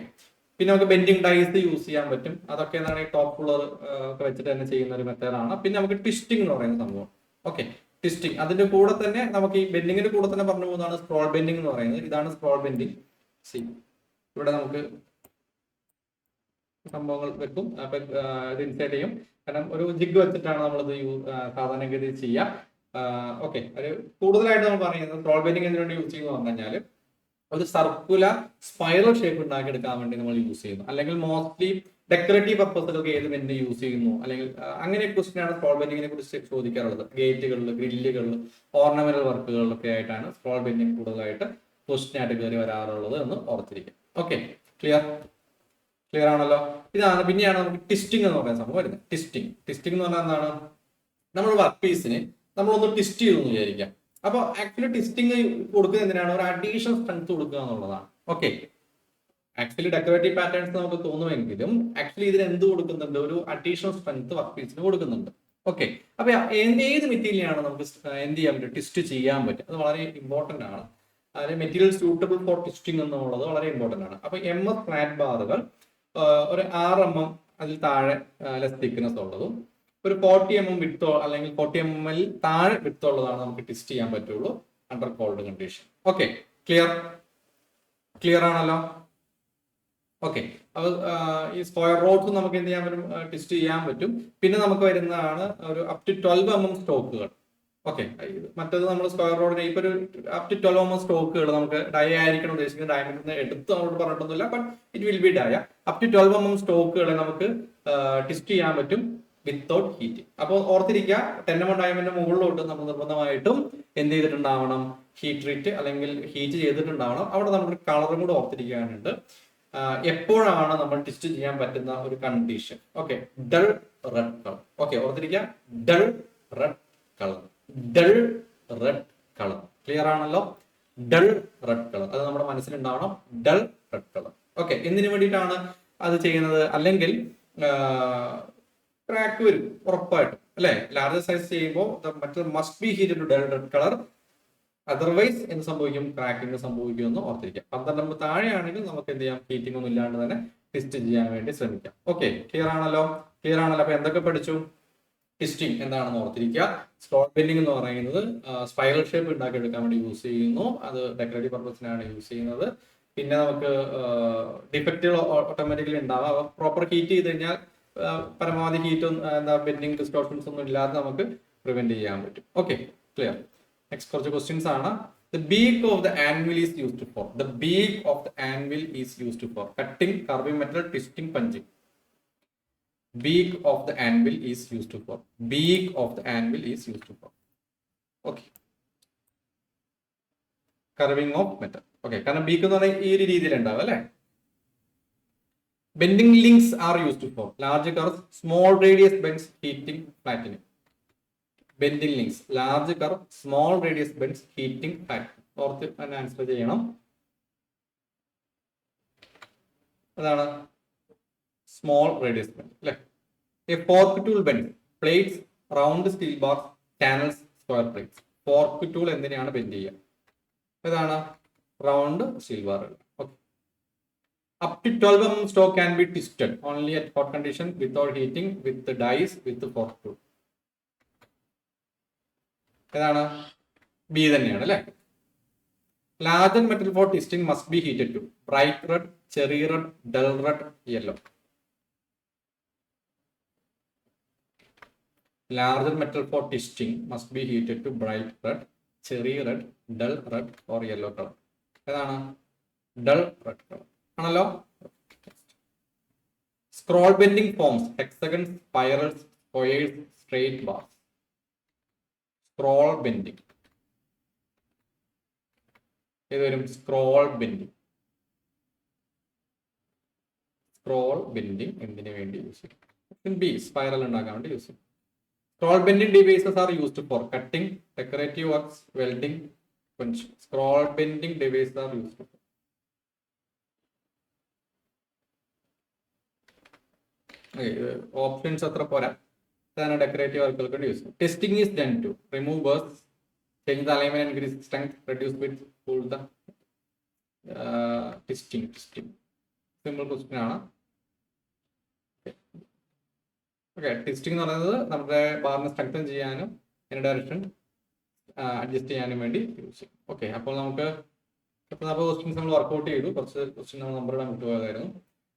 പിന്നെ നമുക്ക് ബെൻഡിങ് ഡൈസ് യൂസ് ചെയ്യാൻ പറ്റും. അതൊക്കെ എന്താണ് ഈ ടോപ്പ് ഫുള്ളർ ഒക്കെ വെച്ചിട്ട് തന്നെ ചെയ്യുന്ന ഒരു മെത്തേഡാണ്. പിന്നെ നമുക്ക് ട്വിസ്റ്റിംഗ് എന്ന് പറയുന്ന സംഭവം. ഓക്കെ, ട്വിസ്റ്റിംഗ് അതിന്റെ കൂടെ തന്നെ നമുക്ക് ഈ ബെൻഡിങ്ങിന്റെ കൂടെ തന്നെ പറഞ്ഞു പോകുന്നതാണ് സ്ക്രോൾ ബെൻഡിങ് എന്ന് പറയുന്നത്. ഇതാണ് സ്ക്രോൾ ബെൻഡിങ്. സി, ഇവിടെ നമുക്ക് സംഭവങ്ങൾ വെക്കും. അപ്പൊ ഇത് ഇൻസേർട്ട് ചെയ്യും. കാരണം ഒരു ജിഗ് വെച്ചിട്ടാണ് നമ്മളിത് സാധാരണഗതി ചെയ്യുക. ഓക്കെ, ഒരു കൂടുതലായിട്ട് നമ്മൾ പറയുന്നത് സ്ക്രോൾ ബെൻഡിങ് എന്തിനു വേണ്ടി യൂസ് ചെയ്യുന്നു പറഞ്ഞു കഴിഞ്ഞാൽ ഒരു സർക്കുലർ സ്പൈറൽ ഷേപ്പ് ഉണ്ടാക്കിയെടുക്കാൻ വേണ്ടി നമ്മൾ യൂസ് ചെയ്യുന്നു. അല്ലെങ്കിൽ മോസ്റ്റ്ലി ഡെക്കറേറ്റീവ് പർപ്പസുകൾക്ക് ഏത് ബെൻഡ് യൂസ് ചെയ്യുന്നു, അല്ലെങ്കിൽ അങ്ങനെ ക്വസ്റ്റ്യൻ ആണ് സ്ക്രോൾ ബെൻഡിങ്ങിനെ കുറിച്ച് ചോദിക്കാറുള്ളത്. ഗേറ്റുകളിൽ, ഗ്രില്ലുകളിൽ, ഓർണമെന്റൽ വർക്കുകളിലൊക്കെ ആയിട്ടാണ് സ്ക്രോൾ ബെൻഡിങ് കൂടുതലായിട്ട് ക്വസ്റ്റ്യൻ ആയിട്ട് കയറി വരാറുള്ളത് എന്ന് ഓർത്തിരിക്കും. ഓക്കെ, ക്ലിയർ ക്ലിയർ ആണല്ലോ. ഇതാണ് പിന്നെയാണ് നമുക്ക് ട്വിസ്റ്റിംഗ് എന്ന് പറയുന്ന സംഭവം വരുന്നത്. ട്വിസ്റ്റിംഗ് എന്ന് പറഞ്ഞാൽ എന്താണ്, നമ്മൾ വർക്ക് പീസിന് നമ്മളൊന്ന് ട്വിസ്റ്റ് ചെയ്തു എന്ന് വിചാരിക്കാം. അപ്പൊ ആക്ച്വലി ട്വിസ്റ്റിംഗ് കൊടുക്കുന്നത് എന്തിനാണ്, ഒരു അഡീഷണൽ സ്ട്രെങ്ത് കൊടുക്കുക എന്നുള്ളതാണ്. ഓക്കെ, ആക്ച്വലി ഡെക്കറേറ്റീവ് പാറ്റേൺസ് നമുക്ക് തോന്നുമെങ്കിലും ആക്ച്വലി ഇതിന് എന്ത് കൊടുക്കുന്നുണ്ട്, ഒരു അഡീഷണൽ സ്ട്രെങ്ത് വർക്ക് പീസിന് കൊടുക്കുന്നുണ്ട്. ഓക്കെ, അപ്പൊ ഏത് മെറ്റീരിയലാണ് നമുക്ക് എന്ത് ചെയ്യാൻ പറ്റും, ട്വിസ്റ്റ് ചെയ്യാൻ പറ്റും. അത് വളരെ ഇമ്പോർട്ടന്റ് ആണ്. അതിന് മെറ്റീരിയൽ സൂട്ടബിൾ ഫോർ ട്വിസ്റ്റിംഗ് എന്നുള്ളത് വളരെ ഇമ്പോർട്ടന്റ് ആണ്. അപ്പൊ MS ഫ്ലാറ്റ് ബാറുകൾ ഒരു 6 mm അതിൽ താഴെ ലെസ് തിക്നെസ് ഉള്ളതും ഒരു 40 mm വിഡ്ത്തോ അല്ലെങ്കിൽ 40 mm താഴെ വിഡ്ത്ത് ഉള്ളതാണ് നമുക്ക് ട്വിസ്റ്റ് ചെയ്യാൻ പറ്റുള്ളൂ under cold condition. Okay, clear ആണല്ലോ. ഓക്കെ, അപ്പൊ ഈ സ്ക്വയർ റോഡ്സ് നമുക്ക് എന്ത് ചെയ്യാൻ പറ്റും, ട്വിസ്റ്റ് ചെയ്യാൻ പറ്റും. പിന്നെ നമുക്ക് വരുന്നതാണ് ഒരു അപ് ടു 12 mm സ്റ്റോക്കുകൾ. ഓക്കെ, മറ്റേത് നമ്മൾ സ്ക്വയർ റോഡിന് ഇപ്പൊ ഒരു അപ് ടു 12 mm സ്റ്റോക്കുകൾ നമുക്ക് ഡൈ ആയിരിക്കണം ഉദ്ദേശിക്കുന്ന ഡയമണ്ട് എടുത്ത് നമ്മളോട് പറഞ്ഞിട്ടൊന്നുമില്ല, but it will be dia. Up to 12 mm സ്റ്റോക്കുകളെ നമുക്ക് ട്വിസ്റ്റ് ചെയ്യാൻ പറ്റും വിത്തൗട്ട് ഹീറ്റ്. അപ്പോൾ ഓർത്തിരിക്കുക, 10 mm ഡയമണ്ടിന്റെ മുകളിലോട്ട് നമ്മൾ നിർബന്ധമായിട്ടും എന്ത് ചെയ്തിട്ടുണ്ടാവണം, ഹീറ്റ് ട്രീറ്റ് അല്ലെങ്കിൽ ഹീറ്റ് ചെയ്തിട്ടുണ്ടാവണം. അവിടെ നമ്മൾ കളറും കൂടെ ഓർത്തിരിക്കാനുണ്ട്. എപ്പോഴാണ് നമ്മൾ ട്വിസ്റ്റ് ചെയ്യാൻ പറ്റുന്ന ഒരു condition. Okay, dull red colour. Okay, ഓർത്തിരിക്കുക, dull red colour, dull red colour. Clear ആണല്ലോ. ഡൾ റെഡ് കളർ അത് നമ്മുടെ മനസ്സിലുണ്ടാവണം. Dull red colour. ഓക്കെ, എന്തിനു വേണ്ടിയിട്ടാണ് അത് ചെയ്യുന്നത്, അല്ലെങ്കിൽ ക്രാക്ക് വരും ഉറപ്പായിട്ടും അല്ലെ. ലാർജർ സൈസ് ചെയ്യുമ്പോൾ മറ്റൊരു must be heated to dull red colour, otherwise എന്ത് സംഭവിക്കും, ക്രാക്കിംഗ് സംഭവിക്കും എന്ന് ഓർത്തിരിക്കാം. 12 താഴെയാണെങ്കിൽ നമുക്ക് എന്ത് ചെയ്യാം, ഹീറ്റിംഗ് ഒന്നും ഇല്ലാണ്ട് തന്നെ ട്വിസ്റ്റ് ചെയ്യാൻ വേണ്ടി ശ്രമിക്കാം. ഓക്കെ, ക്ലിയർ ആണല്ലോ. അപ്പൊ എന്തൊക്കെ പഠിച്ചു, ട്വിസ്റ്റിംഗ് എന്താണെന്ന് ഓർത്തിരിക്കുക. സ്ക്രോൾ ബെൻഡിങ് എന്ന് പറയുന്നത് സ്പൈറൽ ഷേപ്പ് ഉണ്ടാക്കിയെടുക്കാൻ വേണ്ടി യൂസ് ചെയ്യുന്നു. അത് ഡെക്കറേറ്റീവ് പർപ്പസിനാണ് യൂസ് ചെയ്യുന്നത്. പിന്നെ നമുക്ക് ഡിഫക്റ്റുകൾ ഓട്ടോമാറ്റിക്കലി ഉണ്ടാവാം. പ്രോപ്പർ ഹീറ്റ് ചെയ്ത് കഴിഞ്ഞാൽ പരമാവധി ഹീറ്റ് ബെൻഡിങ് ഡിസ്റ്റോർഷൻസ് ഒന്നും ഇല്ലാതെ നമുക്ക് പ്രിവെന്റ് ചെയ്യാൻ പറ്റും. Okay, clear. നെക്സ്റ്റ് കുറച്ച് ക്വസ്റ്റ്യൻസ് ആണ്. The beak of the anvil is used for. The beak of the anvil is used for cutting, carving metal, twisting, punching. Beak of the anvil is used for. Beak of the anvil is used for. Okay. Carving of metal. Okay. കാരണം beak എന്ന് പറഞ്ഞാൽ ഈ ഒരു രീതിയിൽ ഉണ്ടാവും അല്ലേ. Bending links are used for large curves, small radius bends, heating, flattening. Bending links, large curve, small radius bends, heating, flattening. ഓർത്ത് തന്നെ ആൻസർ ചെയ്യണം. അതാണ് സ്മോൾ റേഡിയസ് ബെൻഡ് അല്ലെ. A fork tool bends plates, round steel bars, channels, square plates. Fork tool എന്തിനാണ് bend ചെയ്യുക, ഏതാണ് round steel ബാറുകൾ. Up to 12 mm stock can be twisted only at hot condition without heating with the dies with the fork tool. ഏതാണ് B തന്നെയാണ് അല്ലെ. Larger metal for twisting must be heated to bright red, cherry red, dull red, yellow. Larger metal for twisting must be heated to bright red, cherry red, dull red or yellow color. ഏതാണ് dull red color ആണല്ലോ. Scroll bending forms hexagons, spirals, squares, straight bars. Scroll bending. ഇത് വരും scroll bending. Scroll bending എന്തിനു വേണ്ടി use ചെയ്യും? Option B spiral ഉണ്ടാക്കാൻ വേണ്ടി use ചെയ്യും. Scroll bending devices are used for cutting, decorative works, welding, punch. Scroll bending devices are used for. Options are pora. Then decorative work can use. Testing is done to remove bursts, change the alignment, increase strength, reduce width, pull the testing. Simple question. Okay, testing എന്ന് പറയുന്നത് നമ്മുടെ ബാറിനെ strengthen ചെയ്യാനും അതിന്റെ direction adjust ചെയ്യാനും വേണ്ടി use ചെയ്യും. Okay, അപ്പോൾ നമുക്ക് 40 ക്വസ്റ്റ്യൻസ് നമ്മൾ വർക്ക്ഔട്ട് ചെയ്തു. കുറച്ച് ക്വസ്റ്റ്യൻ നമ്മൾ നമ്പർ ഇടാൻ വിട്ടുപോയതായിരുന്നു.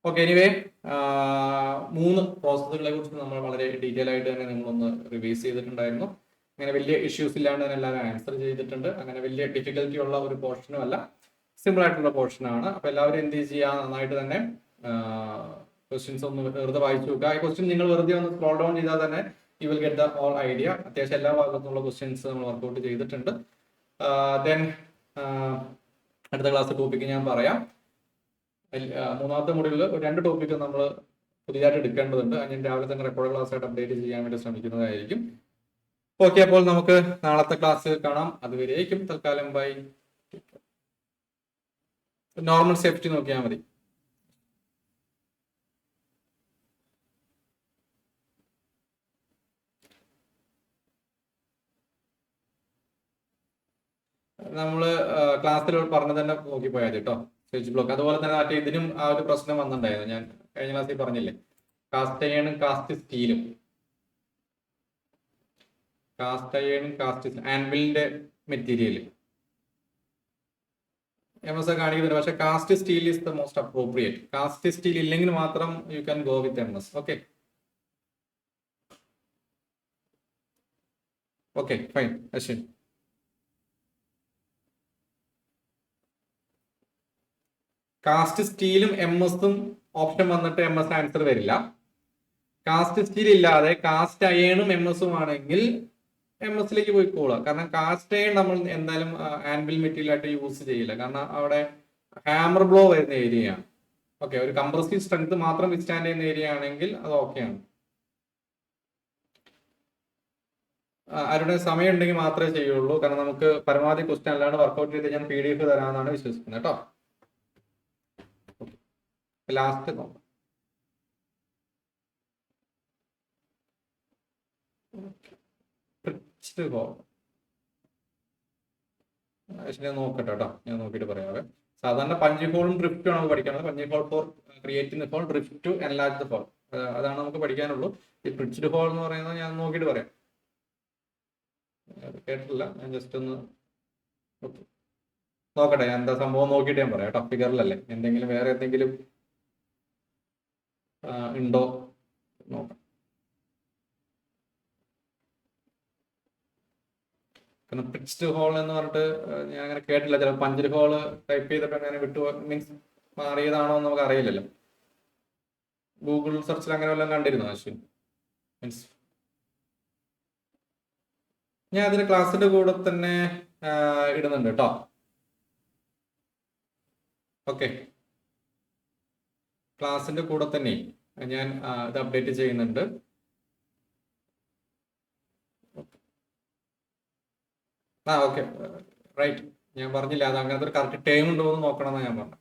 ഓക്കെ, എനിവേ 3 പ്രോസസ്സുകളെ കുറിച്ച് നമ്മൾ വളരെ ഡീറ്റെയിൽ ആയിട്ട് തന്നെ നിങ്ങളൊന്ന് റിവൈസ് ചെയ്തിട്ടുണ്ടായിരുന്നു. അങ്ങനെ വലിയ ഇഷ്യൂസ് ഇല്ലാണ്ട് തന്നെ എല്ലാവരും ആൻസർ ചെയ്തിട്ടുണ്ട്. അങ്ങനെ വലിയ ഡിഫിക്കൽറ്റി ഉള്ള ഒരു പോർഷനും അല്ല, സിമ്പിൾ ആയിട്ടുള്ള പോർഷനാണ്. അപ്പോൾ എല്ലാവരും എന്ത് ചെയ്യുക, നന്നായിട്ട് തന്നെ ക്വസ്റ്റ്യൻസ് ഒന്ന് വെറുതെ വായിച്ചു നോക്കുക. ഈ ക്വസ്റ്റ്യൻ നിങ്ങൾ വെറുതെ ഒന്ന് സ്ക്രോൾ ഡൗൺ ചെയ്താൽ തന്നെ you will get the all idea. അത്യാവശ്യം എല്ലാ ഭാഗത്തുനിന്നുള്ള ക്വസ്റ്റ്യൻസ് നമ്മൾ വർക്ക്ഔട്ട് ചെയ്തിട്ടുണ്ട്. ദെൻ അടുത്ത ക്ലാസ് ടോപ്പിക്ക് ഞാൻ പറയാം. 3ാമത്തെ മൊഡ്യൂളിൽ 2 ടോപ്പിക്ക് നമ്മൾ പുതിയതായിട്ട് എടുക്കേണ്ടതുണ്ട്. ഞാൻ രാവിലെ തന്നെ റെക്കോർഡ് ക്ലാസ് ആയിട്ട് അപ്ഡേറ്റ് ചെയ്യാൻ വേണ്ടി ശ്രമിക്കുന്നതായിരിക്കും. ഓക്കെ, അപ്പോൾ നമുക്ക് നാളത്തെ ക്ലാസ് കാണാം. അതുവരേക്കും തൽക്കാലം ബൈ. നോർമൽ സേഫ്റ്റി നോക്കിയാൽ മതി. നമ്മൾ ക്ലാസ്സിൽ പറഞ്ഞത് തന്നെ നോക്കിപ്പോയാൽ മതി കേട്ടോ, സ്വിച്ച് ബ്ലോക്ക്. അതുപോലെ തന്നെ മറ്റേ ഇതിനും ആ ഒരു പ്രശ്നം വന്നിട്ടുണ്ടായിരുന്നു. ഞാൻ കഴിഞ്ഞ ക്ലാസ്സിൽ പറഞ്ഞില്ലേ, കാസ്റ്റ് അയണും കാസ്റ്റ് സ്റ്റീലും. കാസ്റ്റ് അയണും കാസ്റ്റ് ആൻവിലിന്റെ മെറ്റീരിയൽ MS കാണിക്കുന്നുണ്ട്. പക്ഷെ cast steel is the most appropriate. Cast steel ഇല്ലെങ്കിൽ മാത്രം you can go with MS. Okay okay fine. Ashwin, cast സ്റ്റീലും MS-ഉം ഓപ്ഷൻ വന്നിട്ട് MS ആൻസർ വരില്ല. കാസ്റ്റ് സ്റ്റീൽ ഇല്ലാതെ കാസ്റ്റ് അയണും MS-ഉം ആണെങ്കിൽ MS-ലേക്ക് പോയിക്കോളുക. കാരണം കാസ്റ്റ് അയൺ നമ്മൾ എന്തായാലും ആൻവിൽ മെറ്റീരിയൽ ആയിട്ട് യൂസ് ചെയ്യില്ല. കാരണം അവിടെ ഹാമർ ബ്ലോ വരുന്ന ഏരിയയാണ്. ഓക്കെ, ഒരു കംപ്രസീവ് സ്ട്രെങ്ത് മാത്രം വിസ്റ്റാൻഡ് ചെയ്യുന്ന ഏരിയ ആണെങ്കിൽ അത് ഓക്കെയാണ്. അവരുടെ സമയം ഉണ്ടെങ്കിൽ മാത്രമേ ചെയ്യുള്ളൂ. കാരണം നമുക്ക് പരമാവധി ക്വസ്റ്റ്യൻ അല്ലാണ്ട് വർക്ക്ഔട്ട് ചെയ്ത് ഞാൻ PDF തരാമെന്നാണ് വിശ്വസിക്കുന്നത് കേട്ടോ. ലാസ്റ്റ് നോക്കാം. നോക്കട്ടെ കേട്ടോ, ഞാൻ നോക്കിയിട്ട് പറയാവേ. സാധാരണ പഞ്ച് ഹോളും ഡ്രിഫ്റ്റും ആണ് നമുക്ക് പഠിക്കാനുള്ളത്. Punch hole for creating hole, drift to enlarge the hole, അതാണ് നമുക്ക് പഠിക്കാനുള്ളൂ. ഈ പിച്ച്ഡ് ഹോൾ എന്ന് പറയുന്നത് ഞാൻ നോക്കിയിട്ട് പറയാം. കേട്ടിട്ടില്ല, ഞാൻ ജസ്റ്റ് ഒന്ന് നോക്കട്ടെ. ഞാൻ എന്താ സംഭവം നോക്കിയിട്ട് ഞാൻ പറയാം കേട്ടോ. ഫിഗറിലല്ലേ, എന്തെങ്കിലും വേറെ എന്തെങ്കിലും ഉണ്ടോ നോക്കാം. കാരണം പിച്ച്ഡ് ഹോൾ എന്ന് പറഞ്ഞിട്ട് ഞാൻ അങ്ങനെ കേട്ടില്ല. ചില പഞ്ച് ഹോള് ടൈപ്പ് ചെയ്തിട്ട് അങ്ങനെ മീൻസ് മാറിയതാണോ എന്ന് നമുക്ക് അറിയില്ലല്ലോ. ഗൂഗിൾ സെർച്ചിൽ അങ്ങനെ വല്ലതും കണ്ടിരുന്നു അശ്വിൻ? മീൻസ് ഞാൻ അതിന് ക്ലാസ്സിന്റെ കൂടെ തന്നെ ഇടുന്നുണ്ട് കേട്ടോ. ഓക്കെ, ക്ലാസ്സിന്റെ കൂടെ തന്നെ ഞാൻ ഇത് അപ്ഡേറ്റ് ചെയ്യുന്നുണ്ട്. Okay right. ഞാൻ പറഞ്ഞില്ല, അത് അങ്ങനത്തെ ഒരു കറക്റ്റ് ടൈം ഉണ്ടോ എന്ന് നോക്കണം എന്നാണ് ഞാൻ പറഞ്ഞത്.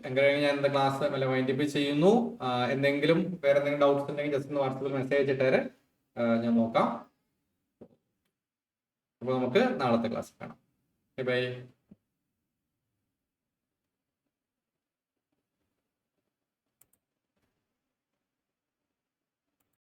എങ്ങനെ ഞാൻ എന്താ ക്ലാസ് വല്ല വൈൻഡപ്പ് ചെയ്യുന്നു. എന്തെങ്കിലും വേറെ എന്തെങ്കിലും ഡൗട്ട്സ് ഉണ്ടെങ്കിൽ ജസ്റ്റ് ഒന്ന് വാട്സാപ്പിൽ മെസ്സേജ് അയച്ചിട്ടേരെ, ഞാൻ നോക്കാം. അപ്പോൾ നമുക്ക് നാളത്തെ ക്ലാസ് കാണാം. ബൈ.